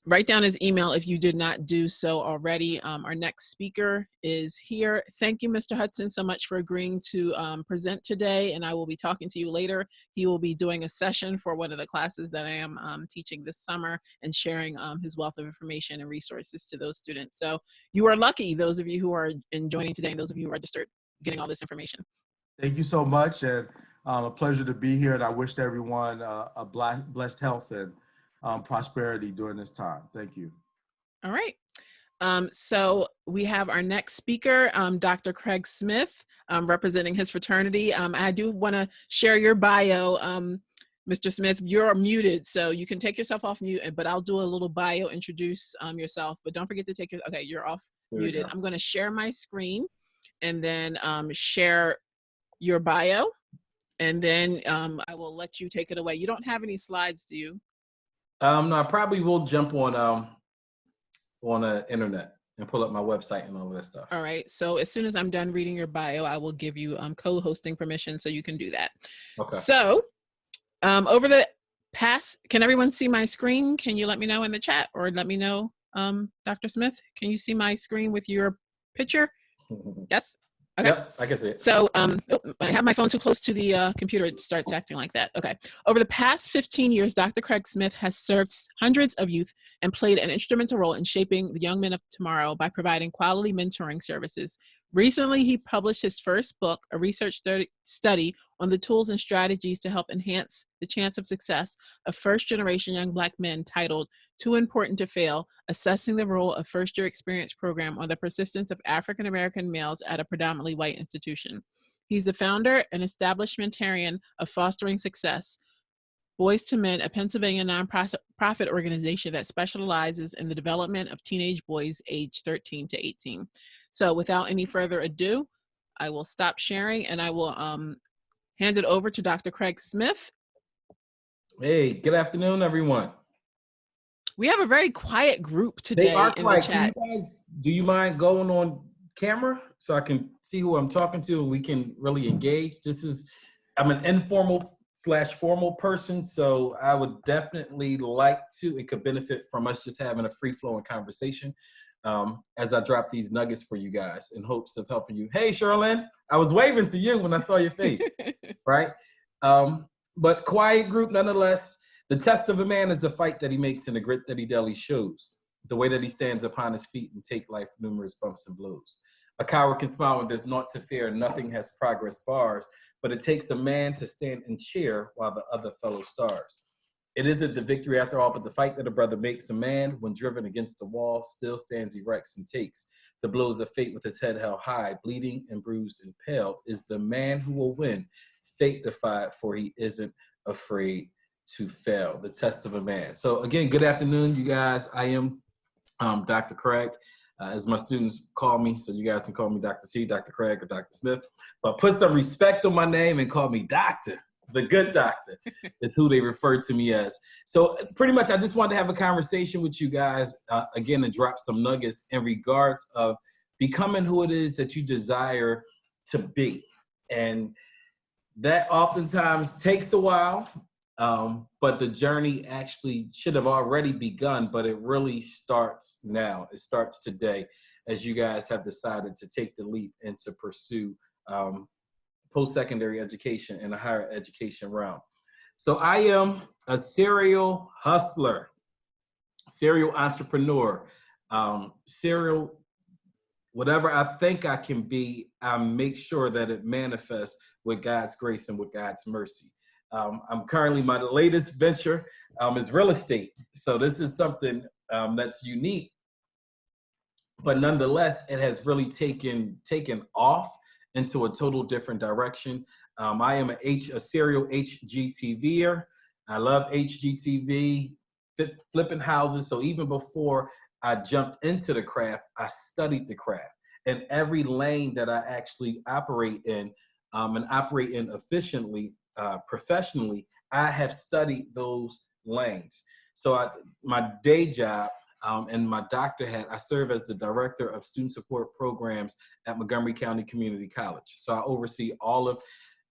A: write down his email if you did not do so already. Our next speaker is here. Thank you, Mr. Hudson, so much for agreeing to present today, and I will be talking to you later. He will be doing a session for one of the classes that I am teaching this summer and sharing his wealth of information and resources to those students. So you are lucky, those of you who are joining today and those of you who registered, getting all this information.
C: Thank you so much, and a pleasure to be here, and I wish everyone a blessed health and prosperity during this time. Thank you.
A: All right. So we have our next speaker, Dr. Craig Smith, representing his fraternity. I do want to share your bio. Mr. Smith, you're muted, so you can take yourself off mute, but I'll do a little bio, introduce yourself, but don't forget to take your, okay, you're off muted. I'm going to share my screen and then share your bio. And then I will let you take it away. You don't have any slides, do you?
D: No, I probably will jump on the internet and pull up my website and all of that stuff.
A: All right. So as soon as I'm done reading your bio, I will give you co-hosting permission so you can do that.
D: Okay.
A: So over the past, can everyone see my screen? Can you let me know in the chat, or let me know, Dr. Smith, can you see my screen with your picture? Yes. Okay.
D: Yep, I can see it.
A: So I have my phone too close to the computer. It starts acting like that. Okay. Over the past 15 years, Dr. Craig Smith has served hundreds of youth and played an instrumental role in shaping the young men of tomorrow by providing quality mentoring services. Recently, he published his first book, a research study on the tools and strategies to help enhance the chance of success of first-generation young Black men, titled Too Important to Fail, Assessing the Role of First-Year Experience Program on the Persistence of African-American Males at a Predominantly White Institution. He's the founder and establishmentarian of Fostering Success, Boys to Men, a Pennsylvania nonprofit organization that specializes in the development of teenage boys aged 13 to 18. So without any further ado, I will stop sharing and I will hand it over to Dr. Craig Smith.
D: Hey, good afternoon, everyone.
A: We have a very quiet group today in the chat.
D: Do you mind going on camera so I can see who I'm talking to and we can really engage? I'm an informal / formal person, so I would definitely like to, it could benefit from us just having a free-flowing conversation as I drop these nuggets for you guys in hopes of helping you. Hey, Sherilyn, I was waving to you when I saw your face, right? But quiet group nonetheless. The test of a man is the fight that he makes and the grit that he daily shows, the way that he stands upon his feet and take life numerous bumps and blows. A coward can smile when there's naught to fear and nothing has progress bars, but it takes a man to stand and cheer while the other fellow stars. It isn't the victory after all, but the fight that a brother makes. A man, when driven against the wall, still stands erect and takes the blows of fate with his head held high, bleeding and bruised and pale, is the man who will win. Fate defied, for he isn't afraid to fail. The test of a man. So again, good afternoon, you guys. I am Dr. Craig, as my students call me. So you guys can call me Dr. C, Dr. Craig, or Dr. Smith. But put some respect on my name and call me Doctor. The good doctor is who they refer to me as. So pretty much, I just wanted to have a conversation with you guys, again, and drop some nuggets in regards of becoming who it is that you desire to be. And that oftentimes takes a while, but the journey actually should have already begun, but it really starts now. It starts today, as you guys have decided to take the leap and to pursue post-secondary education in a higher education realm. So I am a serial hustler, serial entrepreneur, serial whatever I think I can be, I make sure that it manifests with God's grace and with God's mercy. I'm currently, my latest venture is real estate. So this is something that's unique, but nonetheless, it has really taken off into a total different direction. I am a serial HGTVer. I love HGTV, flipping houses. So even before I jumped into the craft, I studied the craft. And every lane that I actually operate in and operate in efficiently, professionally, I have studied those lanes. So my day job and my doctor hat, I serve as the director of student support programs at Montgomery County Community College. So I oversee all of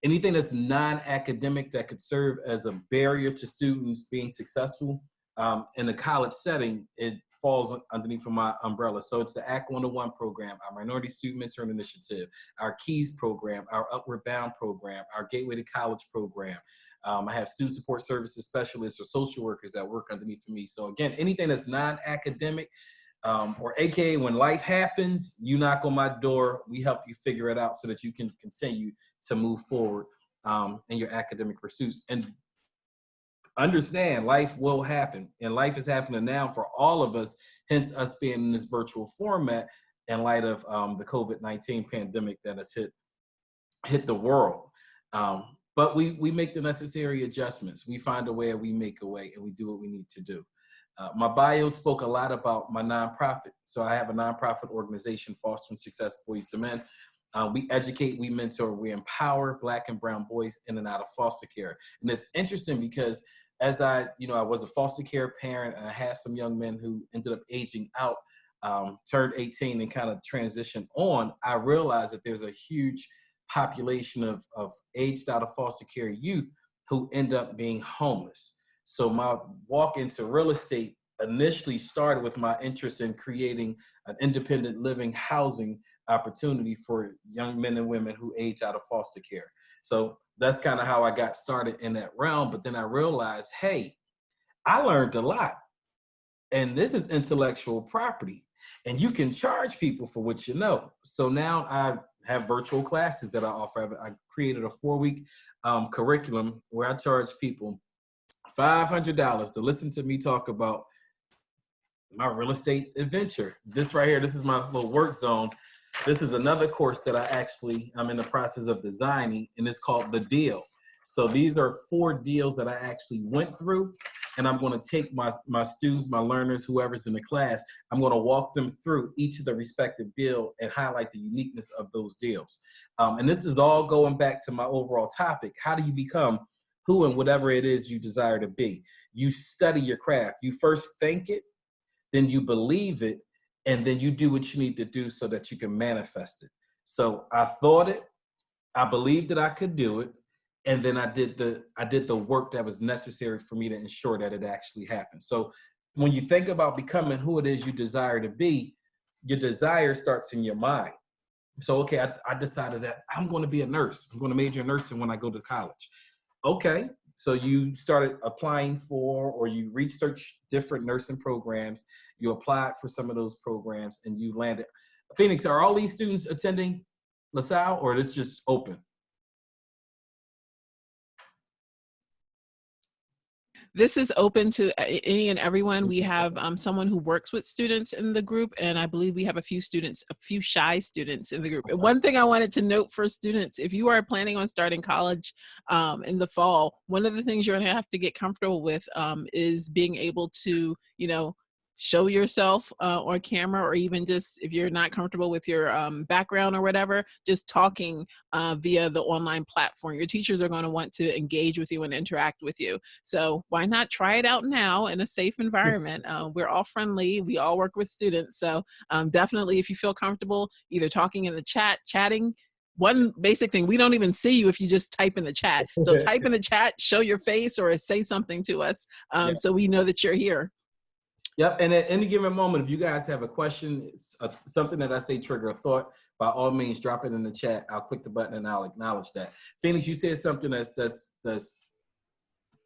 D: anything that's non-academic that could serve as a barrier to students being successful in a college setting. It falls underneath of my umbrella. So it's the Act 101 program, our Minority Student Mentoring Initiative, our KEYS program, our Upward Bound program, our Gateway to College program. I have student support services specialists or social workers that work underneath of me. So again, anything that's non-academic or AKA when life happens, you knock on my door, we help you figure it out so that you can continue to move forward in your academic pursuits. And understand, life will happen, and life is happening now for all of us, hence us being in this virtual format in light of the COVID-19 pandemic that has hit the world. But we make the necessary adjustments. We find a way and we make a way, and we do what we need to do. My bio spoke a lot about my nonprofit. So I have a nonprofit organization, Fostering Success Boys to Men. We educate, we mentor, we empower Black and brown boys in and out of foster care. And it's interesting because as I was a foster care parent, and I had some young men who ended up aging out, turned 18 and kind of transitioned on, I realized that there's a huge population of aged out of foster care youth who end up being homeless. So my walk into real estate initially started with my interest in creating an independent living housing opportunity for young men and women who age out of foster care. So that's kind of how I got started in that realm. But then I realized, hey, I learned a lot. And this is intellectual property. And you can charge people for what you know. So now I have virtual classes that I offer. I created a 4-week curriculum where I charge people $500 to listen to me talk about my real estate adventure. This right here, this is my little work zone. This is another course that I'm in the process of designing, and it's called The Deal. So these are 4 deals that I actually went through, and I'm going to take my students, my learners, whoever's in the class, I'm going to walk them through each of the respective deal and highlight the uniqueness of those deals. And this is all going back to my overall topic. How do you become who and whatever it is you desire to be? You study your craft. You first think it, then you believe it, and then you do what you need to do so that you can manifest it. So I thought it, I believed that I could do it, and then I did the work that was necessary for me to ensure that it actually happened. So when you think about becoming who it is you desire to be, your desire starts in your mind. So, okay, I decided that I'm going to be a nurse. I'm going to major in nursing when I go to college. Okay, so you started applying for, or you researched different nursing programs. You applied for some of those programs and you landed. Phoenix, are all these students attending LaSalle, or is this just open?
A: This is open to any and everyone. We have someone who works with students in the group, and I believe we have a few shy students in the group. And one thing I wanted to note for students, if you are planning on starting college in the fall, one of the things you're going to have to get comfortable with is being able to, show yourself on camera, or even just if you're not comfortable with your background or whatever, just talking via the online platform. Your teachers are going to want to engage with you and interact with you. So why not try it out now in a safe environment? We're all friendly. We all work with students. So definitely, if you feel comfortable either talking in the chatting, one basic thing, we don't even see you if you just type in the chat. So type in the chat, show your face, or say something to us so we know that you're here.
D: Yep, and at any given moment, if you guys have a question, something that I say trigger a thought, by all means, drop it in the chat. I'll click the button and I'll acknowledge that. Phoenix, you said something that's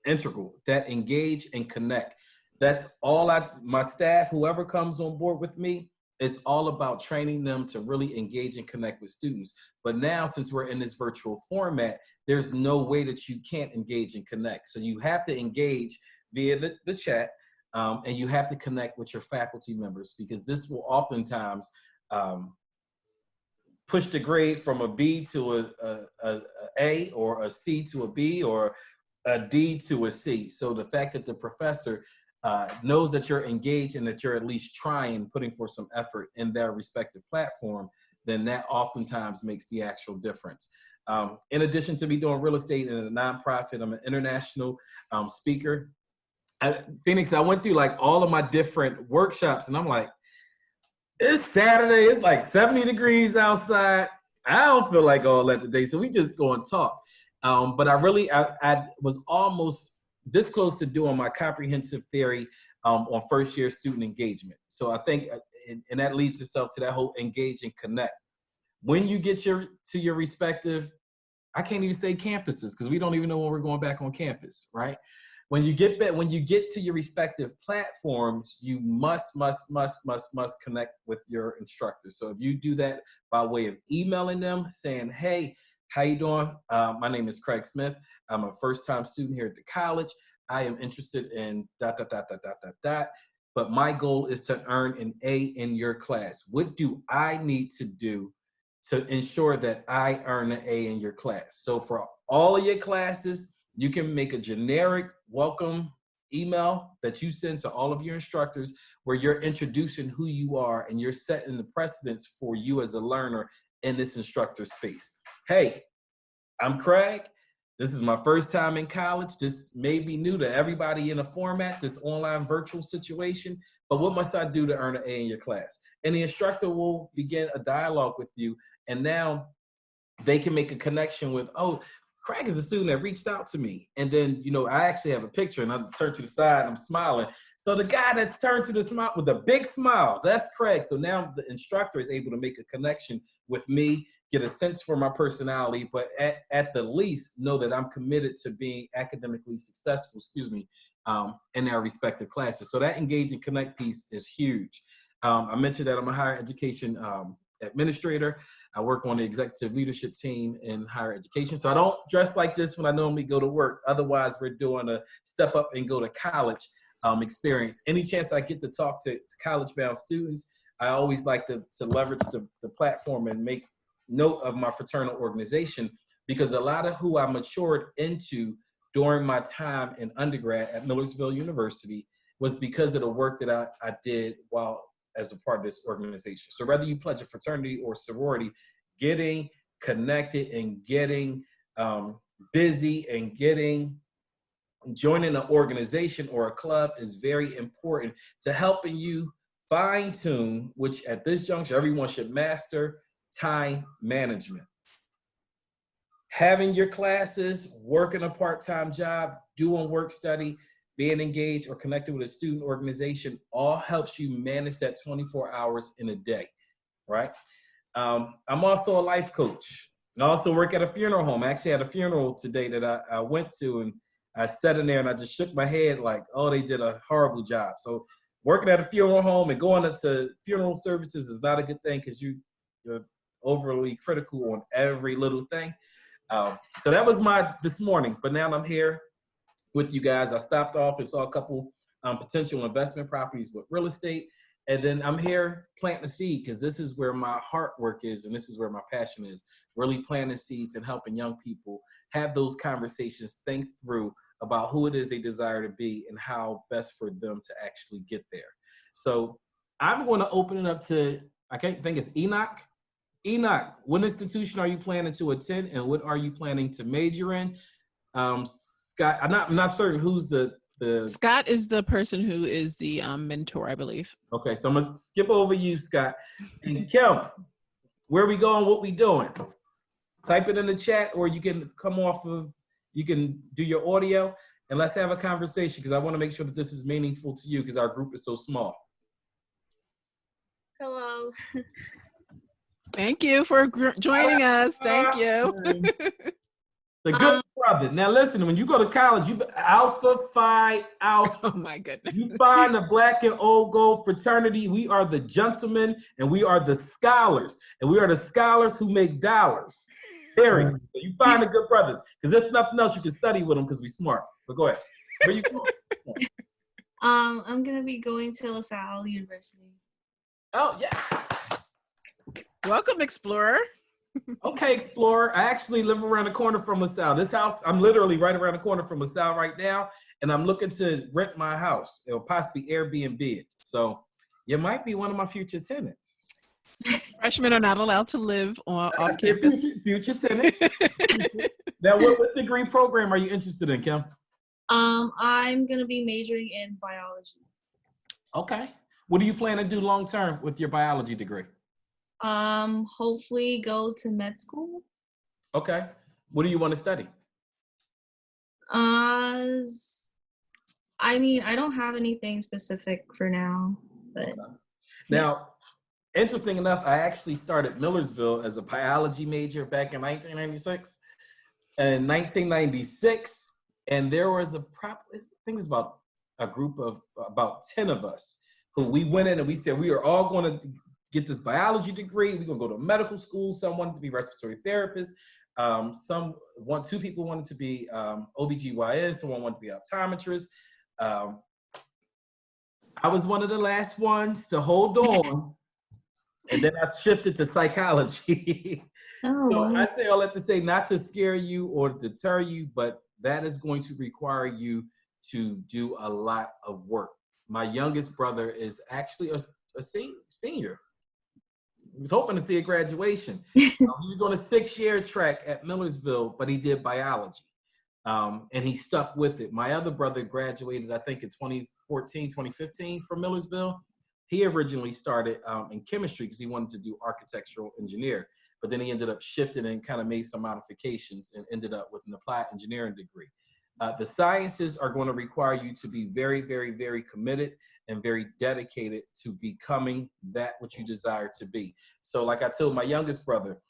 D: integral, that engage and connect. That's all my staff, whoever comes on board with me, it's all about training them to really engage and connect with students. But now, since we're in this virtual format, there's no way that you can't engage and connect. So you have to engage via the chat. And you have to connect with your faculty members, because this will oftentimes push the grade from a B to a or a C to a B, or a D to a C. So the fact that the professor knows that you're engaged and that you're at least trying, putting forth some effort in their respective platform, then that oftentimes makes the actual difference. In addition to me doing real estate and a nonprofit, I'm an international speaker. Phoenix, I went through like all of my different workshops, and I'm like, it's Saturday, it's like 70 degrees outside. I don't feel like all that today, so we just go and talk. But I was almost this close to doing my comprehensive theory on first year student engagement. So I think, and that leads itself to that whole engage and connect. When you get to your respective, I can't even say campuses, because we don't even know when we're going back on campus, right? When you get to your respective platforms, you must connect with your instructors. So if you do that by way of emailing them, saying, hey, how you doing? My name is Craig Smith. I'm a first-time student here at the college. I am interested in ... But my goal is to earn an A in your class. What do I need to do to ensure that I earn an A in your class? So for all of your classes, you can make a generic welcome email that you send to all of your instructors, where you're introducing who you are and you're setting the precedence for you as a learner in this instructor space. Hey, I'm Craig. This is my first time in college. This may be new to everybody in a format, this online virtual situation, but what must I do to earn an A in your class? And the instructor will begin a dialogue with you, and now they can make a connection with, oh, Craig is a student that reached out to me. And then, I actually have a picture, and I turn to the side and I'm smiling. So the guy that's turned to the smile with a big smile, that's Craig. So now the instructor is able to make a connection with me, get a sense for my personality, but at the least know that I'm committed to being academically successful, in our respective classes. So that engage and connect piece is huge. I mentioned that I'm a higher education administrator. I work on the executive leadership team in higher education. So I don't dress like this when I normally go to work. Otherwise, we're doing a step up and go to college experience. Any chance I get to talk to college-bound students, I always like to leverage the platform and make note of my fraternal organization, because a lot of who I matured into during my time in undergrad at Millersville University was because of the work that I did while as a part of this organization. So whether you pledge a fraternity or sorority, getting connected and getting busy and joining an organization or a club is very important to helping you fine tune, which at this juncture, everyone should master, time management. Having your classes, working a part-time job, doing work study, being engaged or connected with a student organization all helps you manage that 24 hours in a day, right? I'm also a life coach. I also work at a funeral home. I actually had a funeral today that I went to, and I sat in there and I just shook my head like, oh, they did a horrible job. So working at a funeral home and going into funeral services is not a good thing, because you're overly critical on every little thing. So that was this morning, but now I'm here with you guys. I stopped off and saw a couple potential investment properties with real estate. And then I'm here planting a seed because this is where my heart work is and this is where my passion is. Really planting seeds and helping young people have those conversations, think through about who it is they desire to be and how best for them to actually get there. So I'm going to open it up to, I can't think it's Enoch. Enoch, what institution are you planning to attend and what are you planning to major in? Scott, I'm not certain who's the
A: Scott is the person who is the mentor, I believe.
D: Okay, so I'm gonna skip over you, Scott. And Kim, where we going, what we doing? Type it in the chat or you can you can do your audio and let's have a conversation because I wanna make sure that this is meaningful to you because our group is so small.
E: Hello.
A: Thank you for joining us. Thank you.
D: The good brother. Now listen, when you go to college, you Alpha Phi Alpha.
A: Oh my goodness.
D: You find the Black and Old Gold fraternity. We are the gentlemen and we are the scholars. And we are the scholars who make dollars. Period. So you find the good brothers. Because if nothing else, you can study with them because we're smart. But go ahead. Where you going?
E: I'm gonna be going to LaSalle University.
D: Oh yeah.
A: Welcome, Explorer.
D: Okay, Explorer. I actually live around the corner from LaSalle. This house, I'm literally right around the corner from LaSalle right now, and I'm looking to rent my house or possibly Airbnb it. So you might be one of my future tenants.
A: Freshmen are not allowed to live off campus.
D: Future tenant. Now, what degree program are you interested in, Kim?
E: I'm gonna be majoring in biology.
D: Okay. What do you plan to do long term with your biology degree?
E: Hopefully go to med school.
D: Okay. What do you want to study?
E: I mean, I don't have anything specific for now, but.
D: Okay. Now, interesting enough, I actually started Millersville as a biology major back in 1996. In 1996, and there was I think it was about a group of about 10 of us who we went in and we said we are all going to get this biology degree. We're gonna go to medical school. Some wanted to be respiratory therapists. Two people wanted to be OBGYN. Someone wanted to be optometrist. I was one of the last ones to hold on, and then I shifted to psychology.
E: Oh.
D: So I say all that to say not to scare you or deter you, but that is going to require you to do a lot of work. My youngest brother is actually a senior. He was hoping to see a graduation. He was on a 6-year track at Millersville, but he did biology. And he stuck with it. My other brother graduated, I think in 2014, 2015 from Millersville. He originally started in chemistry because he wanted to do architectural engineer, but then he ended up shifting and kind of made some modifications and ended up with an applied engineering degree. The sciences are going to require you to be very, very, very committed and very dedicated to becoming that which you desire to be. So like I told my youngest brother,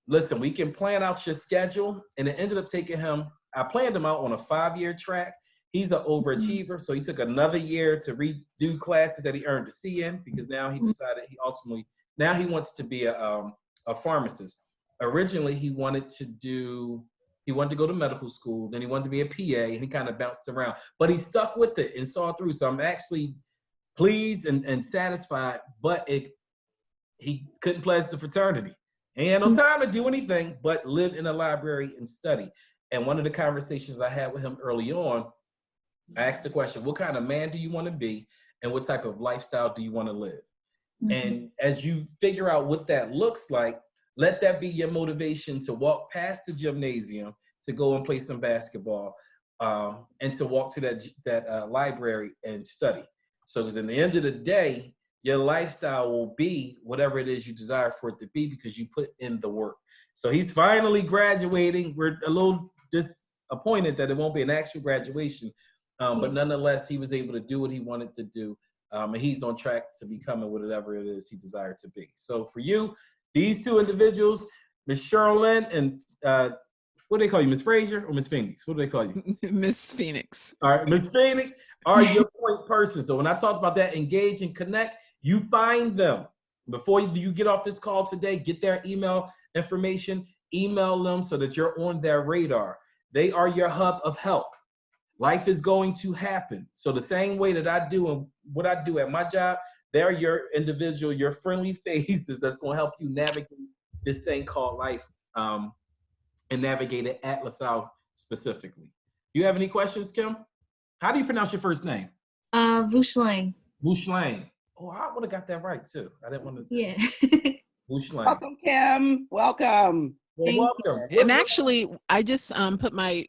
D: listen, we can plan out your schedule. And it ended up taking him, I planned him out on a 5-year track. He's an overachiever. So he took another year to redo classes that he earned a C in because now he decided now he wants to be a pharmacist. Originally, he wanted to go to medical school, then he wanted to be a PA, and he kind of bounced around. But he stuck with it and saw through. So I'm actually pleased and satisfied, but he couldn't pledge the fraternity. He had no time to do anything but live in a library and study. And one of the conversations I had with him early on, I asked the question, what kind of man do you want to be? And what type of lifestyle do you want to live? Mm-hmm. And as you figure out what that looks like, let that be your motivation to walk past the gymnasium, to go and play some basketball, and to walk to that library and study. So because in the end of the day, your lifestyle will be whatever it is you desire for it to be because you put in the work. So he's finally graduating. We're a little disappointed that it won't be an actual graduation, but nonetheless, he was able to do what he wanted to do. And he's on track to becoming whatever it is he desired to be. So for you, these two individuals, Miss Sherilyn and what do they call you, Miss Frazier or Miss Phoenix? What do they call you?
A: Miss Phoenix.
D: All right, Miss Phoenix are your point person. So when I talked about that, engage and connect, you find them. Before you get off this call today, get their email information, email them so that you're on their radar. They are your hub of help. Life is going to happen. So the same way that I do and what I do at my job, they're your individual, your friendly faces that's going to help you navigate this thing called life, and navigate it at LaSalle specifically. Do you have any questions, Kim? How do you pronounce your first name?
E: Vushlang.
D: Vushlang. Oh, I would have got that right too. I didn't want to.
E: Yeah.
D: Vushlang.
F: Welcome, Kim. Welcome.
D: Well, welcome.
A: And actually, I just put my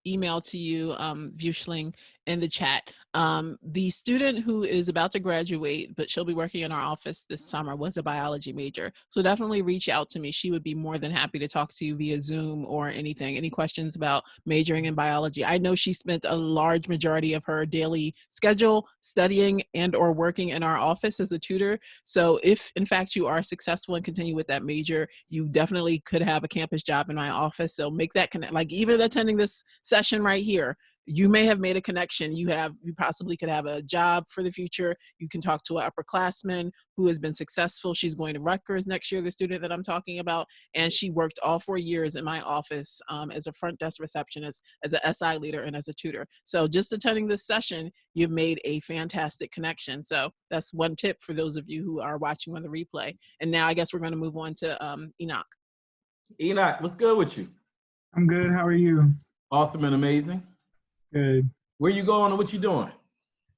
A: email to you, Vushling, in the chat. The student who is about to graduate, but she'll be working in our office this summer, was a biology major. So definitely reach out to me. She would be more than happy to talk to you via Zoom or anything. Any questions about majoring in biology? I know she spent a large majority of her daily schedule studying and or working in our office as a tutor. So if in fact you are successful and continue with that major, you definitely could have a campus job in my office. So make that connect, like even attending this session right here, you may have made a connection. You possibly could have a job for the future. You can talk to an upperclassman who has been successful. She's going to Rutgers next year, the student that I'm talking about. And she worked all 4 years in my office as a front desk receptionist, as a SI leader, and as a tutor. So just attending this session, you've made a fantastic connection. So that's one tip for those of you who are watching on the replay. And now I guess we're going to move on to Enoch.
D: Enoch, what's good with you?
G: I'm good. How are you?
D: Awesome and amazing.
G: Good.
D: Where you going and what you doing?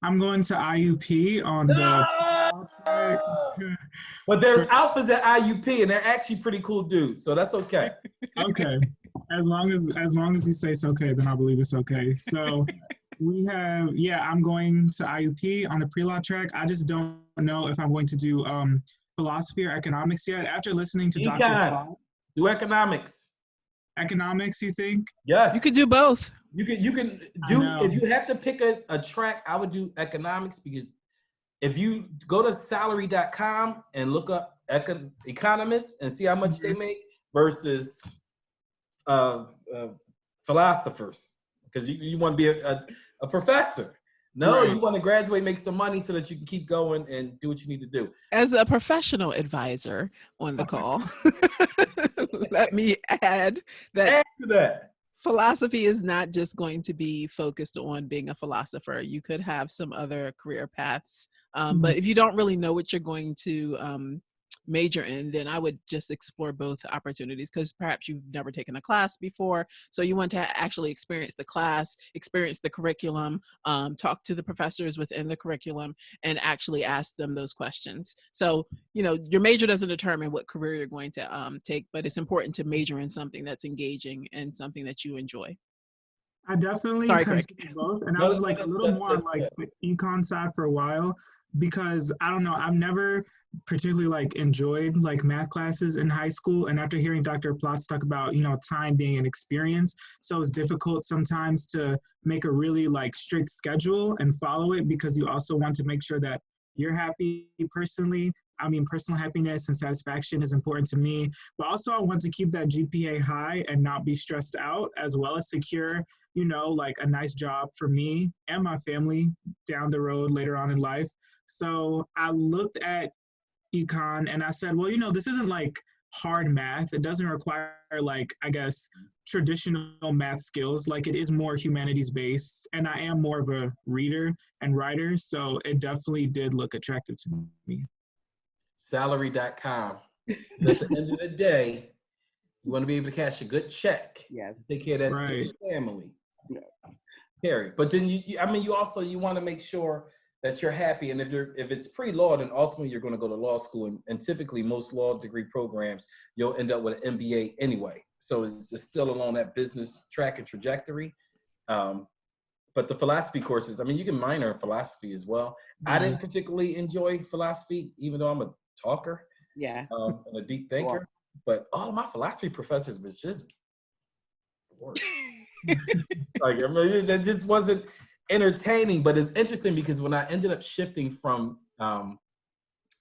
G: I'm going to IUP on the.
D: But there's alphas at IUP and they're actually pretty cool dudes, so that's okay.
G: Okay. As long as you say it's okay, then I believe it's okay. So we have, I'm going to IUP on the pre-law track. I just don't know if I'm going to do philosophy or economics yet. After listening to Dr. Platts.
D: Do economics.
G: Economics, you think?
D: Yes.
A: You could do both.
D: You can do, if you have to pick a track, I would do economics, because if you go to salary.com and look up economists and see how much they make versus philosophers, because you want to be a professor. No, right. You want to graduate, make some money so that you can keep going and do what you need to do.
A: As a professional advisor on the call, let me add that philosophy is not just going to be focused on being a philosopher. You could have some other career paths. But if you don't really know what you're going to major in, then I would just explore both opportunities, because perhaps you've never taken a class before. So you want to actually experience the class, experience the curriculum, talk to the professors within the curriculum, and actually ask them those questions. So, your major doesn't determine what career you're going to take, but it's important to major in something that's engaging and something that you enjoy.
G: I definitely considered both, and I was like a little more on like the econ side for a while, because I don't know, I've never particularly like enjoyed like math classes in high school, and after hearing Dr. Platts talk about time being an experience, so it's difficult sometimes to make a really like strict schedule and follow it, because you also want to make sure that you're happy personally. I mean, personal happiness and satisfaction is important to me, but also I want to keep that GPA high and not be stressed out, as well as secure like a nice job for me and my family down the road later on in life. So I looked at econ and I said, well, this isn't like hard math. It doesn't require like, I guess, traditional math skills. Like, it is more humanities based, and I am more of a reader and writer. So it definitely did look attractive to me.
D: Salary.com. At the end of the day, you want to be able to cash a good check.
F: Yeah.
D: Take care of that family. Carry. But then you want to make sure that you're happy, and if it's pre-law, then ultimately you're going to go to law school, and typically most law degree programs you'll end up with an MBA anyway. So it's just still along that business track and trajectory. But the philosophy courses, you can minor in philosophy as well. I didn't particularly enjoy philosophy, even though I'm a talker, and a deep thinker. Wow. But all of my philosophy professors was just boring. That just wasn't entertaining. But it's interesting, because when I ended up shifting from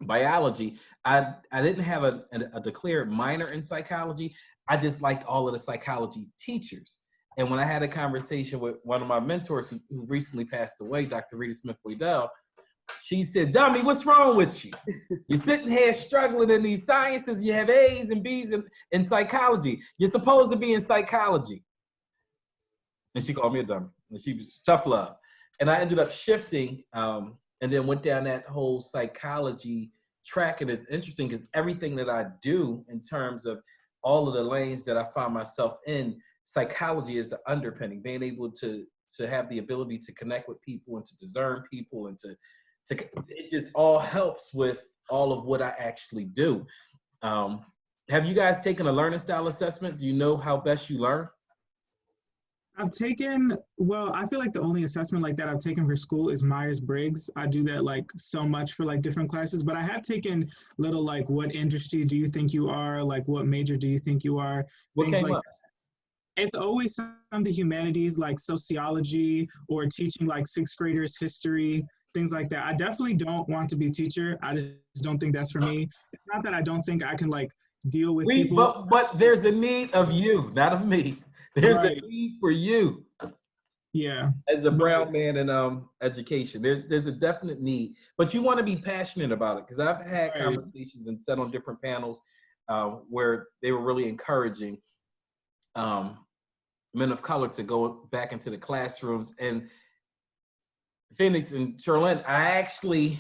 D: biology, I didn't have a declared minor in psychology. I just liked all of the psychology teachers. And when I had a conversation with one of my mentors who recently passed away, Dr. Rita Smith-Waddell, she said, "Dummy, what's wrong with you? You're sitting here struggling in these sciences. You have A's and B's in psychology. You're supposed to be in psychology." And she called me a dummy. And she was tough love. And I ended up shifting and then went down that whole psychology track. And it's interesting because everything that I do in terms of all of the lanes that I find myself in, psychology is the underpinning, being able to have the ability to connect with people and to discern people and to it just all helps with all of what I actually do. Have you guys taken a learning style assessment? Do you know how best you learn?
G: I've taken, well, I feel like the only assessment like that I've taken for school is Myers-Briggs. I do that like so much for like different classes, but I have taken little like, what industry do you think you are? Like, what major do you think you are?
D: What
G: Things
D: came
G: like
D: up?
G: that. It's always some of the humanities like sociology or teaching like sixth graders history, things like that. I definitely don't want to be a teacher. I just don't think that's for me. It's not that I don't think I can like deal with people.
D: But there's a need of you, not of me. There's
G: Right.
D: a need for you.
G: Yeah.
D: As a
G: But-
D: brown man in education, there's a definite need, but you want to be passionate about it. Because I've had
G: Right.
D: conversations and sat on different panels where they were really encouraging men of color to go back into the classrooms. And Phoenix and Charlene, I actually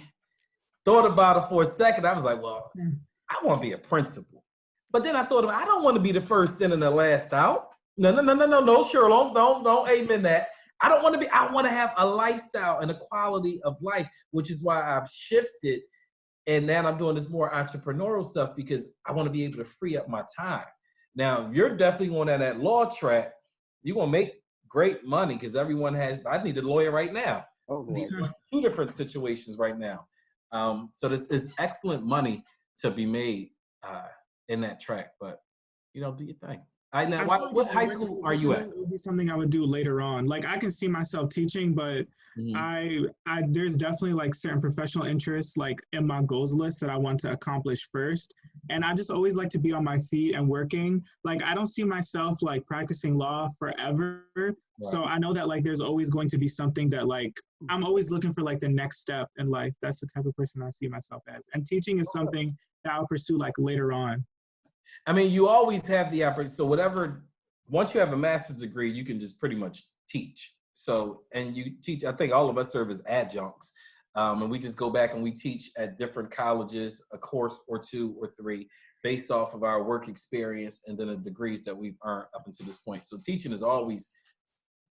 D: thought about it for a second. I was like, well, I want to be a principal. But then I thought, I don't want to be the first in and the last out. No, Charlene, don't amen that. I don't want to be, I want to have a lifestyle and a quality of life, which is why I've shifted. And now I'm doing this more entrepreneurial stuff because I want to be able to free up my time. Now, you're definitely on that law track. You're going to make great money because everyone has, I need a lawyer right now.
F: Oh, boy.
D: Two different situations right now. So there's excellent money to be made in that track, but do your thing. Now, what high school are you at?
G: It would be something I would do later on. Like I can see myself teaching, but I there's definitely like certain professional interests like in my goals list that I want to accomplish first. And I just always like to be on my feet and working. Like I don't see myself like practicing law forever. Right. So I know that like there's always going to be something that like I'm always looking for like the next step in life. That's the type of person I see myself as. And teaching is something that I'll pursue like later on.
D: I mean, you always have the opportunity. So once you have a master's degree, you can just pretty much teach. So, and you teach, I think all of us serve as adjuncts. And we just go back and we teach at different colleges, a course or two or three, based off of our work experience and then the degrees that we've earned up until this point. So teaching is always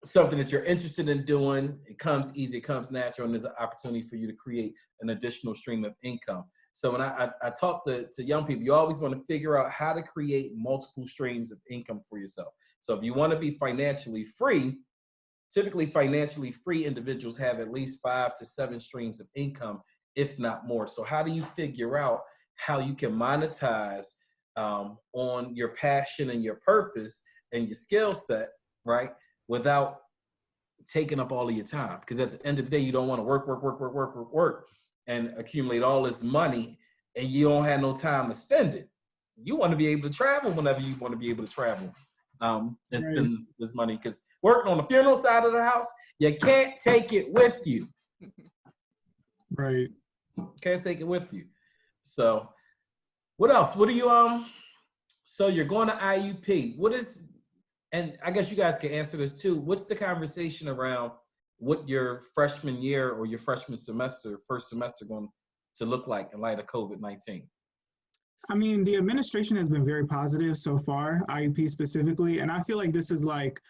D: something that you're interested in doing. It comes easy, it comes natural, and there's an opportunity for you to create an additional stream of income. So when I talk to young people, you always want to figure out how to create multiple streams of income for yourself. So if you want to be financially free, typically financially free individuals have at least 5 to 7 streams of income, if not more. So how do you figure out how you can monetize on your passion and your purpose and your skill set, right? Without taking up all of your time. Because at the end of the day, you don't want to work and accumulate all this money and you don't have no time to spend it. You want to be able to travel whenever you want to be able to travel and spend this money. Because working on the funeral side of the house, you can't take it with you.
G: Right.
D: Can't take it with you. So what else? What do you, so you're going to IUP. What is, and I guess you guys can answer this too. What's the conversation around what your freshman year or your freshman semester, first semester going to look like in light of COVID-19?
G: I mean, the administration has been very positive so far, IUP specifically, and I feel like this is like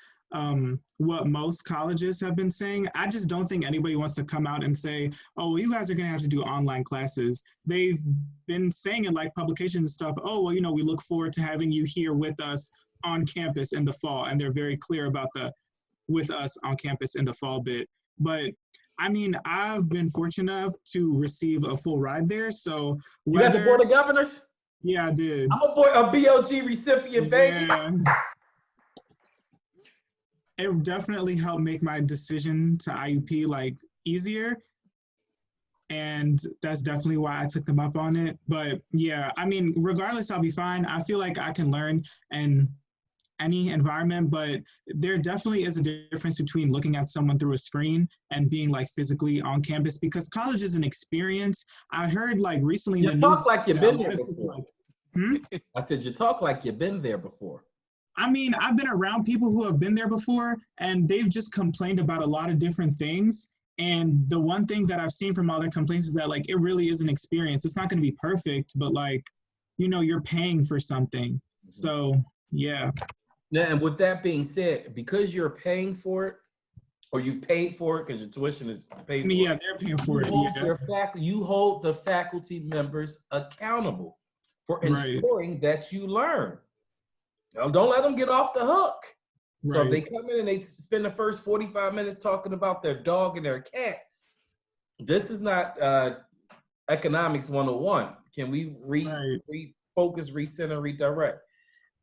G: what most colleges have been saying. I just don't think anybody wants to come out and say, oh, well, you guys are going to have to do online classes. They've been saying in like publications and stuff, oh, well, we look forward to having you here with us on campus in the fall, and they're very clear about the with us on campus in the fall bit. But I mean, I've been fortunate enough to receive a full ride there. So
D: you got the Board of Governors?
G: Yeah, I did.
D: I'm a BOG recipient, baby.
G: Yeah. It definitely helped make my decision to IUP like easier. And that's definitely why I took them up on it. But yeah, I mean, regardless, I'll be fine. I feel like I can learn in any environment, but there definitely is a difference between looking at someone through a screen and being like physically on campus, because college is an experience. I heard like recently
D: you
G: in the news.
D: Talk like you've been there before.
G: Like,
D: I said, you talk like you've been there before.
G: I mean, I've been around people who have been there before, and they've just complained about a lot of different things. And the one thing that I've seen from all their complaints is that, like, it really is an experience. It's not going to be perfect, but, like, you know, you're paying for something. So, yeah.
D: Now, and with that being said, because you're paying for it, or you've paid for it because your tuition is paid for
G: Yeah,
D: it,
G: they're paying for it.
D: you hold the faculty members accountable for ensuring that you learn. Now, don't let them get off the hook. So if they come in and they spend the first 45 minutes talking about their dog and their cat, this is not economics 101. Can we refocus, recenter, redirect?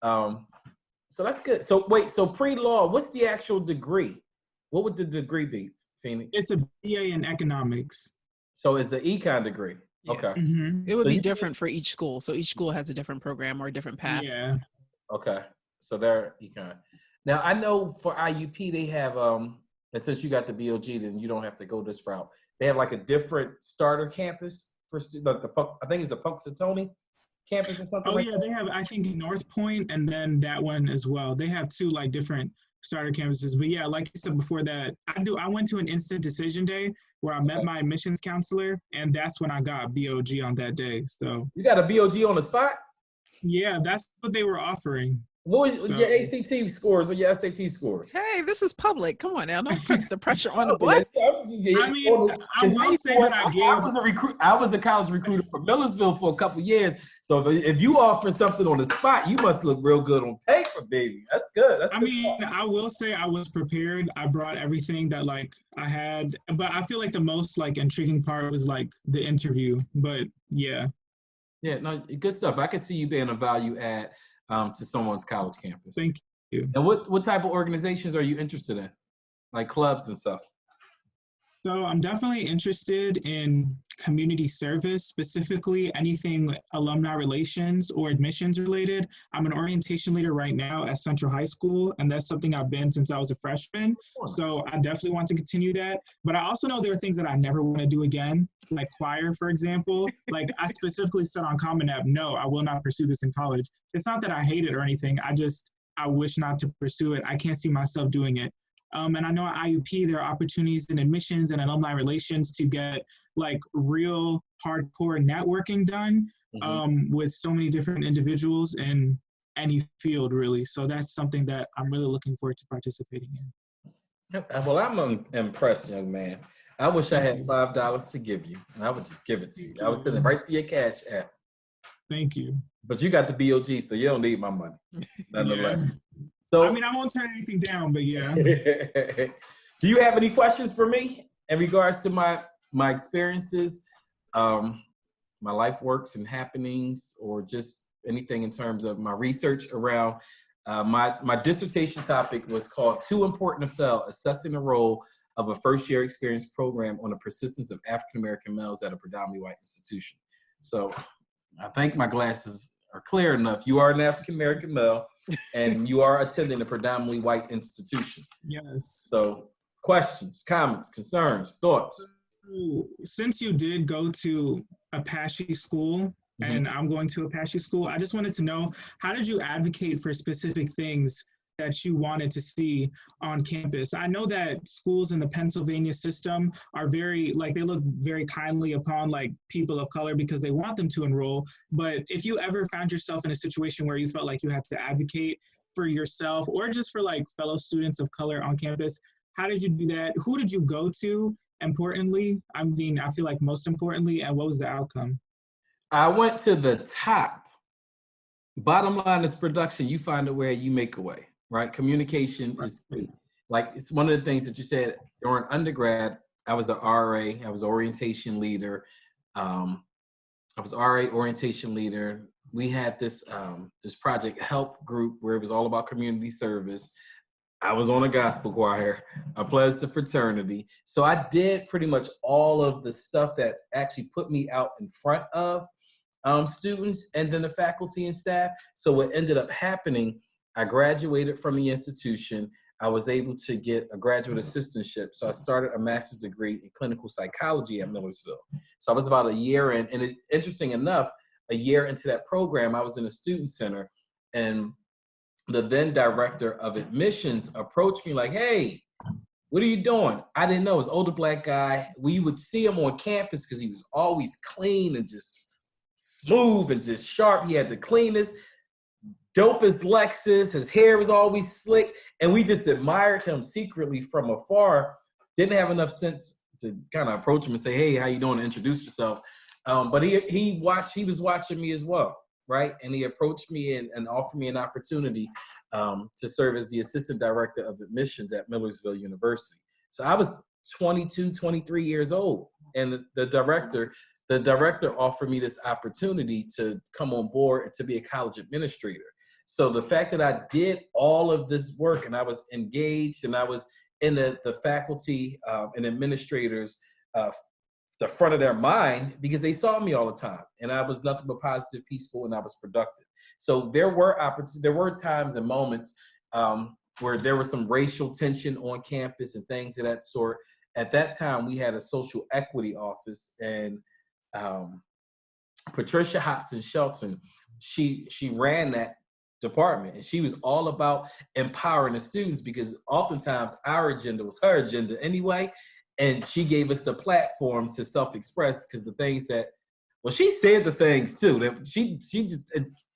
D: So that's good. So wait, so pre-law, what's the actual degree? What would the degree be, Phoenix?
G: It's a BA in economics.
D: So it's an econ degree.
A: Yeah.
D: Okay.
A: It would be different for each school. So each school has a different program or a different path.
G: Yeah.
D: Okay. So they're econ. Now I know for IUP they have and since you got the BOG, then you don't have to go this route. They have like a different starter campus for like I think it's the Punxsutawney campus or something.
G: Oh, yeah, they have, I think, North Point and then that one as well. They have two like different starter campuses. But yeah, like you said before that, I went to an instant decision day where I met my admissions counselor, and that's when I got BOG on that day. So
D: you got a BOG on the spot?
G: Yeah, that's what they were offering.
D: What was your ACT scores or your SAT scores?
A: Hey, this is public. Come on now, don't put the pressure on the boy.
G: I mean, I will say that
D: I was a college recruiter for Millersville for a couple years. So if you offer something on the spot, you must look real good on paper, baby. That's good. That's
G: I will say I was prepared. I brought everything that like I had, but I feel like the most like intriguing part was like the interview. But yeah.
D: Yeah, no, good stuff. I can see you being a value add to someone's college campus.
G: Thank you.
D: And what type of organizations are you interested in? Like clubs and stuff?
G: So I'm definitely interested in community service, specifically anything alumni relations or admissions related. I'm an orientation leader right now at Central High School, and that's something I've been since I was a freshman. So I definitely want to continue that. But I also know there are things that I never want to do again, like choir, for example. Like I specifically said on Common App, no, I will not pursue this in college. It's not that I hate it or anything. I wish not to pursue it. I can't see myself doing it. And I know at IUP, there are opportunities in admissions and alumni relations to get like real hardcore networking done with so many different individuals in any field, really. So that's something that I'm really looking forward to participating in.
D: Well, I'm impressed, young man. I wish I had $5 to give you, and I would just give it to you. I would send it right to your Cash App.
G: Thank you.
D: But you got the BOG, so you don't need my money, nonetheless. So,
G: I mean, I won't turn anything down, but yeah.
D: Do you have any questions for me in regards to my experiences, my life works and happenings, or just anything in terms of my research around my dissertation topic was called Too Important to Fail, Assessing the Role of a First-Year Experience Program on the Persistence of African-American Males at a Predominantly White Institution. So I think my glasses are clear enough. You are an African-American male, and you are attending a predominantly white institution.
G: Yes.
D: So questions, comments, concerns, thoughts?
G: Since you did go to Apache school, and I'm going to Apache school, I just wanted to know, how did you advocate for specific things that you wanted to see on campus? I know that schools in the Pennsylvania system are very, like, they look very kindly upon like people of color because they want them to enroll. But if you ever found yourself in a situation where you felt like you had to advocate for yourself or just for like fellow students of color on campus, how did you do that? Who did you go to? Importantly, I mean, I feel like most importantly, and what was the outcome?
D: I went to the top. Bottom line is production. You find a way, you make a way, right? Communication is key. Like, it's one of the things that you said during undergrad. I was an RA. I was orientation leader. I was RA orientation leader. We had this project help group where it was all about community service. I was on a gospel choir. I pledged to fraternity. So I did pretty much all of the stuff that actually put me out in front of students and then the faculty and staff. So what ended up happening, I graduated from the institution. I was able to get a graduate assistantship. So I started a master's degree in clinical psychology at Millersville. So I was about a year in, and interesting enough, a year into that program, I was in a student center, and the then director of admissions approached me like, hey, what are you doing? I didn't know. It was an older black guy. We would see him on campus because he was always clean and just smooth and just sharp. He had the cleanest, dopest Lexus. His hair was always slick. And we just admired him secretly from afar. Didn't have enough sense to kind of approach him and say, hey, how you doing? Introduce yourself. But he was watching me as well, right? And he approached me and offered me an opportunity to serve as the assistant director of admissions at Millersville University. So I was 22, 23 years old. And the director offered me this opportunity to come on board and to be a college administrator. So the fact that I did all of this work and I was engaged and I was in the faculty and administrators, the front of their mind, because they saw me all the time and I was nothing but positive, peaceful, and I was productive. So there were times and moments where there was some racial tension on campus and things of that sort. At that time, we had a social equity office, and Patricia Hudson Shelton, she ran that department, and she was all about empowering the students because oftentimes our agenda was her agenda anyway. And she gave us the platform to self-express because the things that, well, she said the things too. That she just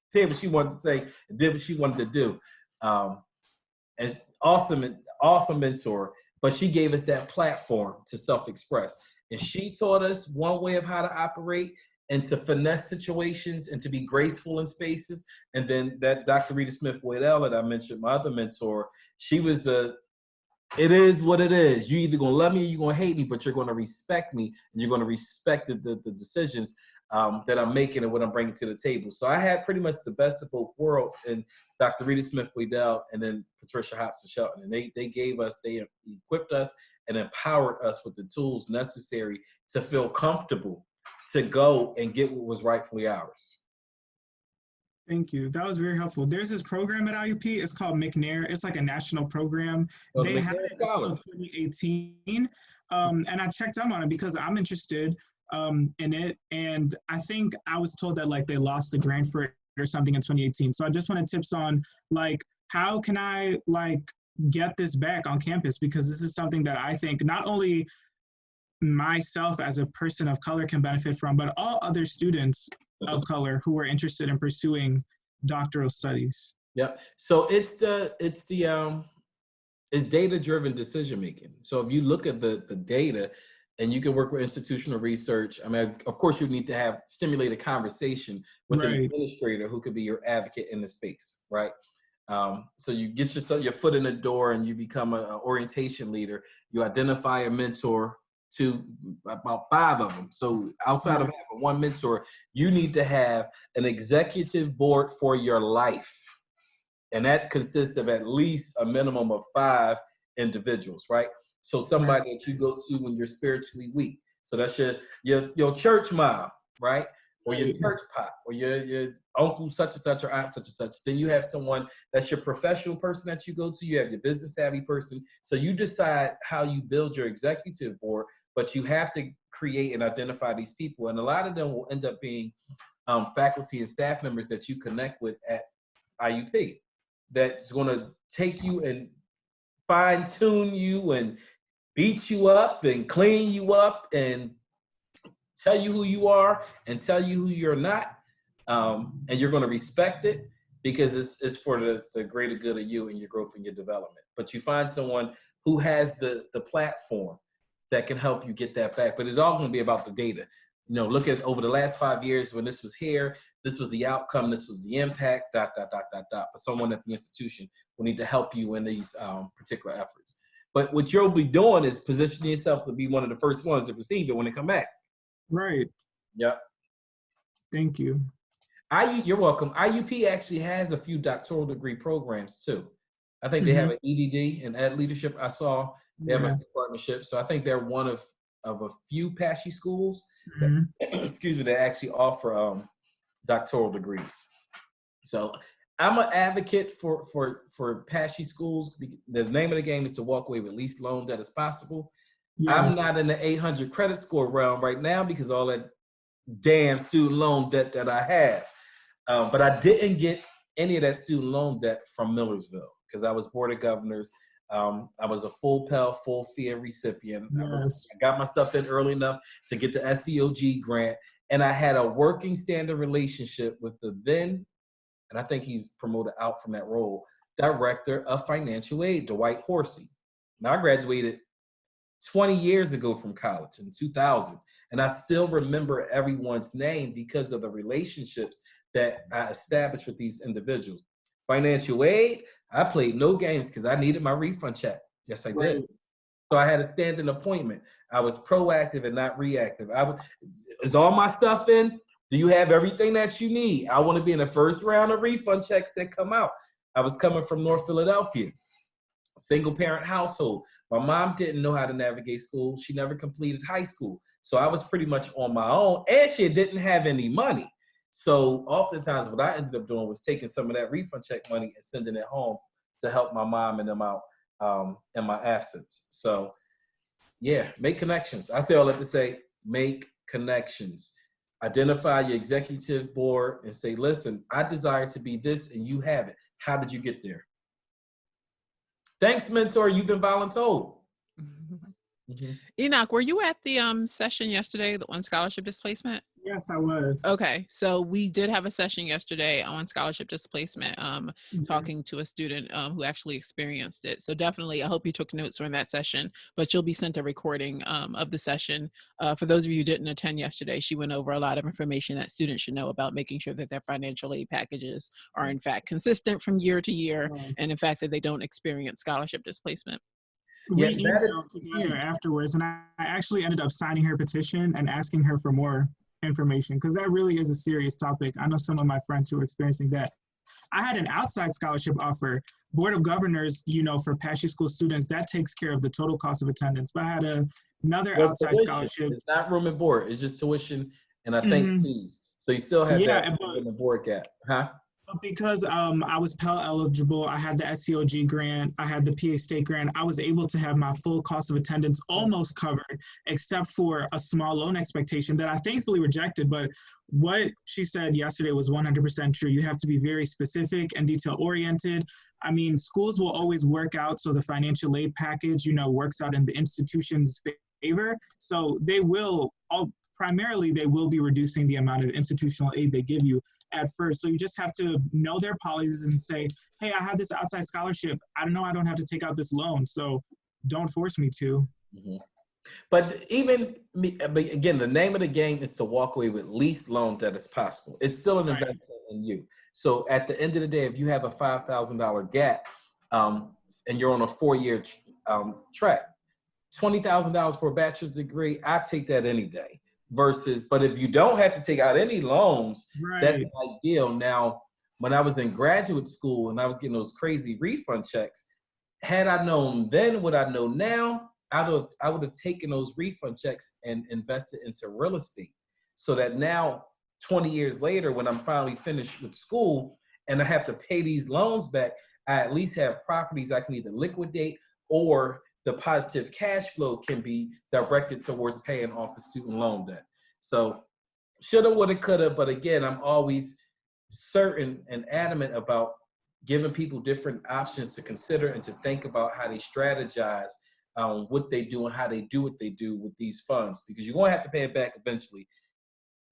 D: said what she wanted to say and did what she wanted to do. And awesome mentor, but she gave us that platform to self-express. And she taught us one way of how to operate and to finesse situations and to be graceful in spaces. And then that Dr. Rita Smith-Waddell that I mentioned, my other mentor, she was it is what it is. You either gonna love me or you're gonna hate me, but you're gonna respect me and you're gonna respect the decisions that I'm making and what I'm bringing to the table. So I had pretty much the best of both worlds in Dr. Rita Smith-Waddell and then Patricia Hudson Shelton. And they equipped us and empowered us with the tools necessary to feel comfortable to go and get what was rightfully ours.
G: Thank you. That was very helpful. There's this program at IUP. It's called McNair. It's like a national program. They had it until 2018. And I checked up on it because I'm interested in it. And I think I was told that like they lost the grant for it or something in 2018. So I just wanted tips on like, how can I like get this back on campus? Because this is something that I think not only myself as a person of color can benefit from, but all other students of color who are interested in pursuing doctoral studies.
D: Yeah. So it's data-driven decision making. So if you look at the data, and you can work with institutional research. I mean, of course, you need to stimulate a conversation with an administrator who could be your advocate in the space, right? So you get your foot in the door and you become an orientation leader. You identify a mentor to about 5 of them. So outside of having one mentor, you need to have an executive board for your life. And that consists of at least a minimum of 5 individuals, right? So somebody that you go to when you're spiritually weak. So that's your church mom, right? Or your church pop, or your uncle such and such, or aunt such and such. Then you have someone that's your professional person that you go to. You have your business savvy person. So you decide how you build your executive board, but you have to create and identify these people. And a lot of them will end up being faculty and staff members that you connect with at IUP. That's going to take you and fine tune you and beat you up and clean you up and tell you who you are and tell you who you're not. And you're going to respect it because it's for the greater good of you and your growth and your development. But you find someone who has the platform that can help you get that back. But it's all going to be about the data. You know, look at over the last 5 years when this was here, this was the outcome, this was the impact, ... But someone at the institution will need to help you in these particular efforts. But what you'll be doing is positioning yourself to be one of the first ones to receive it when they come back. Right. Yep.
G: Thank you.
D: You're welcome. IUP actually has a few doctoral degree programs too. I think they have an EDD and Ed Leadership. I saw they have a few partnerships. So I think they're one of a few PASHE schools that, excuse me, that actually offer doctoral degrees. So I'm an advocate for PASHE schools. The name of the game is to walk away with least loan debt as possible. Yes. I'm not in the 800 credit score realm right now because all that damn student loan debt that I have. But I didn't get any of that student loan debt from Millersville because I was Board of Governors. I was a full Pell, full fee recipient.
G: Yes.
D: I got myself in early enough to get the SEOG grant, and I had a working standing relationship with the then, and I think he's promoted out from that role, Director of Financial Aid, Dwight Horsey. Now, I graduated 20 years ago from college in 2000, and I still remember everyone's name because of the relationships that I established with these individuals. Financial aid, I played no games because I needed my refund check. Yes, I did. So I had a standing appointment. I was proactive and not reactive. Is all my stuff in? Do you have everything that you need? I want to be in the first round of refund checks that come out. I was coming from North Philadelphia, single parent household. My mom didn't know how to navigate school. She never completed high school. So I was pretty much on my own, and she didn't have any money. So oftentimes what I ended up doing was taking some of that refund check money and sending it home to help my mom and them out in my absence. So yeah, make connections. I say all that to say, make connections. Identify your executive board and say, listen, I desire to be this and you have it. How did you get there? Thanks, mentor. You've been voluntold. Mm-hmm.
A: Enoch, were you at the session yesterday on scholarship displacement?
G: Yes, I was.
A: Okay, so we did have a session yesterday on scholarship displacement, talking to a student who actually experienced it. So definitely, I hope you took notes during that session, but you'll be sent a recording of the session. For those of you who didn't attend yesterday, she went over a lot of information that students should know about making sure that their financial aid packages are in fact consistent from year to year, and in fact that they don't experience scholarship displacement.
G: We emailed together afterwards, and I actually ended up signing her petition and asking her for more information because that really is a serious topic. I know some of my friends who are experiencing that. I had an outside scholarship offer. Board of Governors, for Apache School students, that takes care of the total cost of attendance. But I had another outside scholarship.
D: It's not room and board. It's just tuition, and I think fees. So you still have that room and board gap, huh?
G: Because I was Pell eligible, I had the SEOG grant, I had the PA State grant, I was able to have my full cost of attendance almost covered, except for a small loan expectation that I thankfully rejected. But what she said yesterday was 100% true. You have to be very specific and detail-oriented. I mean, schools will always work out so the financial aid package, works out in the institution's favor. So they will primarily, they will be reducing the amount of institutional aid they give you at first. So you just have to know their policies and say, hey, I have this outside scholarship. I don't have to take out this loan. So don't force me to.
D: Mm-hmm. But again, the name of the game is to walk away with least loan debt as possible. It's still an investment in you. So at the end of the day, if you have a $5,000 gap and you're on a 4-year track, $20,000 for a bachelor's degree, I take that any day. But if you don't have to take out any loans, that's ideal. Now, when I was in graduate school and I was getting those crazy refund checks, had I known then what I know now, I would have taken those refund checks and invested into real estate. So that now, 20 years later, when I'm finally finished with school and I have to pay these loans back, I at least have properties I can either liquidate or the positive cash flow can be directed towards paying off the student loan debt. So shoulda, woulda, coulda, but again, I'm always certain and adamant about giving people different options to consider and to think about how they strategize what they do and how they do what they do with these funds, because you're going to have to pay it back eventually.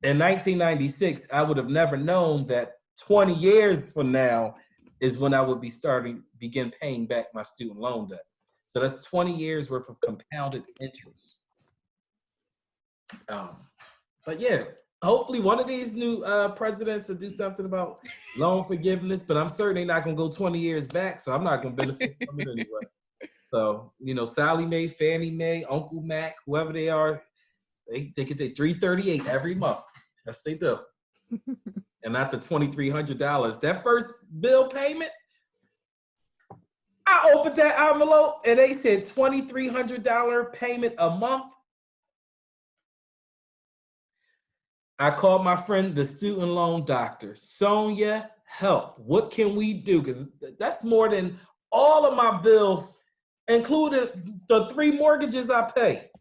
D: In 1996, I would have never known that 20 years from now is when I would begin paying back my student loan debt. So that's 20 years worth of compounded interest. But yeah, hopefully one of these new presidents will do something about loan forgiveness, but I'm certainly not going to go 20 years back, so I'm not going to benefit from it anyway. So, Sally Mae, Fannie Mae, Uncle Mac, whoever they are, they get their $338 every month. Yes, they do. And not the $2,300. That first bill payment, I opened that envelope and they said $2,300 payment a month. I called my friend, the student loan doctor. Sonia, help. What can we do? Because that's more than all of my bills, including the 3 mortgages I pay.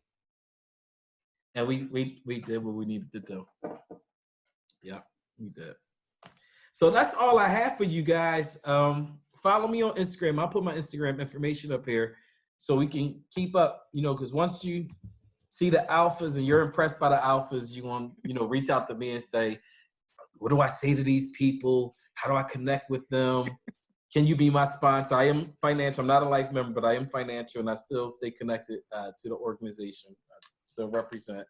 D: And we did what we needed to do. Yeah, we did. So that's all I have for you guys. Follow me on Instagram. I'll put my Instagram information up here so we can keep up, because once you see the alphas and you're impressed by the alphas, you want, reach out to me and say, what do I say to these people? How do I connect with them? Can you be my sponsor? I am financial. I'm not a life member, but I am financial, and I still stay connected to the organization. I still represent.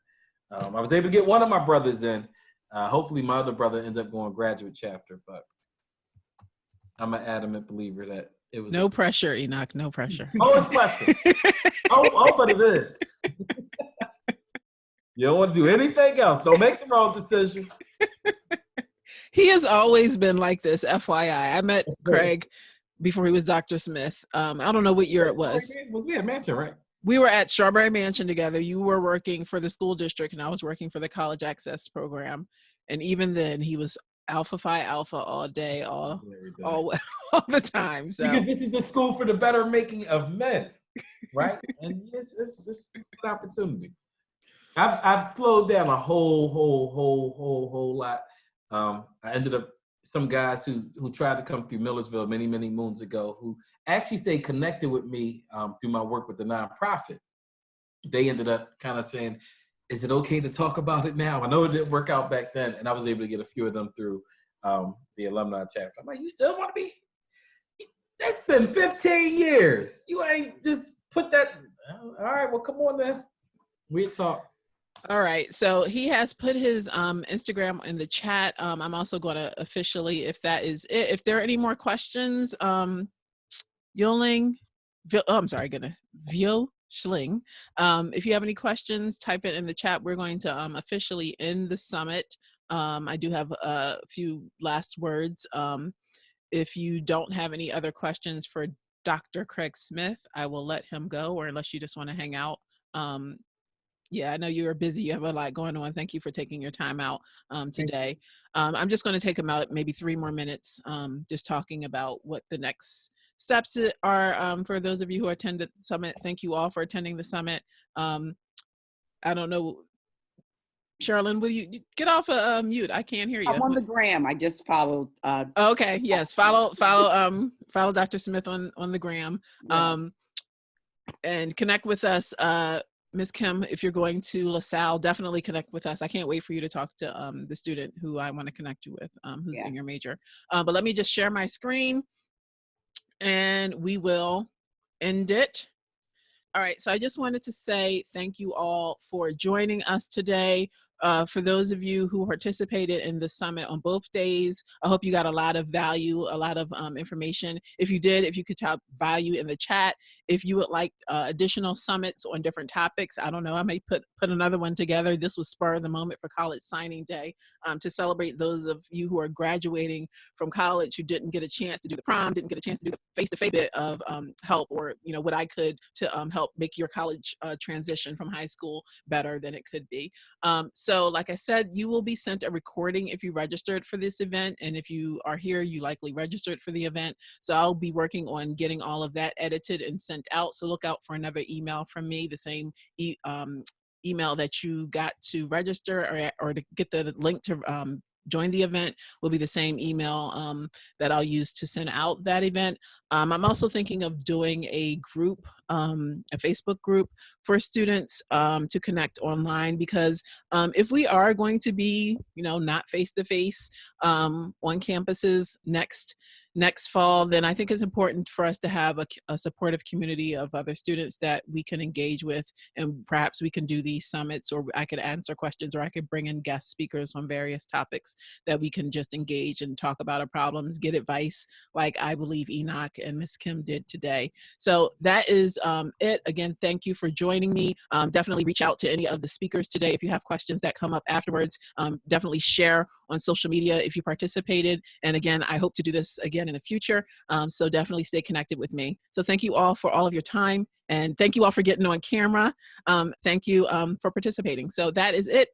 D: I was able to get one of my brothers in. Hopefully my other brother ends up going graduate chapter, but I'm an adamant believer that it was.
A: No pressure, Enoch. No pressure.
D: Oh, it's pressure. But it is. You don't want to do anything else. Don't make the wrong decision.
A: He has always been like this, FYI. I met Craig before he was Dr. Smith. I don't know what year it was.
D: We at Mansion, right?
A: We were at Strawberry Mansion together. You were working for the school district, and I was working for the college access program. And even then, he was Alpha Phi Alpha all day, all the time. So
D: because this is a school for the better making of men, right? And it's a good opportunity. I've slowed down a whole lot. I ended up some guys who tried to come through Millersville many moons ago, who actually stayed connected with me through my work with the nonprofit. They ended up kind of saying, is it okay to talk about it now? I know it didn't work out back then, and I was able to get a few of them through the alumni chapter. I'm like, you still want to be? That's been 15 years. You ain't just put that. All right, well, come on then. We'll talk.
A: All right. So he has put his Instagram in the chat. I'm also going to officially, if that is it, if there are any more questions, Yoling, Vio Schling. If you have any questions, type it in the chat. We're going to officially end the summit. I do have a few last words. If you don't have any other questions for Dr. Craig Smith, I will let him go, or unless you just want to hang out. Yeah, I know you are busy. You have a lot going on. Thank you for taking your time out today. I'm just going to take about maybe 3 more minutes just talking about what the next steps are for those of you who attended the summit. Thank you all for attending the summit. I don't know, Sherilyn, will you get off of mute? I can't hear you.
F: I'm on the gram. I just followed.
A: Okay, yes, follow Dr. Smith on the gram, and connect with us. Ms. Kim, if you're going to LaSalle, definitely connect with us. I can't wait for you to talk to the student who I want to connect you with, who's in your major. But let me just share my screen and we will end it. All right, so I just wanted to say thank you all for joining us today. For those of you who participated in the summit on both days, I hope you got a lot of value, a lot of information. If you did, if you could type value in the chat. If you would like additional summits on different topics, I don't know, I may put another one together. This was spur of the moment for College Signing Day to celebrate those of you who are graduating from college who didn't get a chance to do the prom, didn't get a chance to do the face-to-face bit of help, or what I could to help make your college transition from high school better than it could be. So like I said, you will be sent a recording if you registered for this event. And if you are here, you likely registered for the event. So I'll be working on getting all of that edited and sent out. So look out for another email from me, the same email that you got to register or to get the link to join the event will be the same email that I'll use to send out that event. I'm also thinking of doing a group, a Facebook group for students to connect online, because if we are going to be, not face-to-face on campuses next fall, then I think it's important for us to have a supportive community of other students that we can engage with, and perhaps we can do these summits, or I could answer questions, or I could bring in guest speakers on various topics that we can just engage and talk about our problems, get advice, like I believe Enoch and Ms. Kim did today. So that is it. Again, thank you for joining me. Definitely reach out to any of the speakers today. If you have questions that come up afterwards, definitely share on social media if you participated. And again, I hope to do this again in the future. So definitely stay connected with me. So thank you all for all of your time. And thank you all for getting on camera. Thank you for participating. So that is it.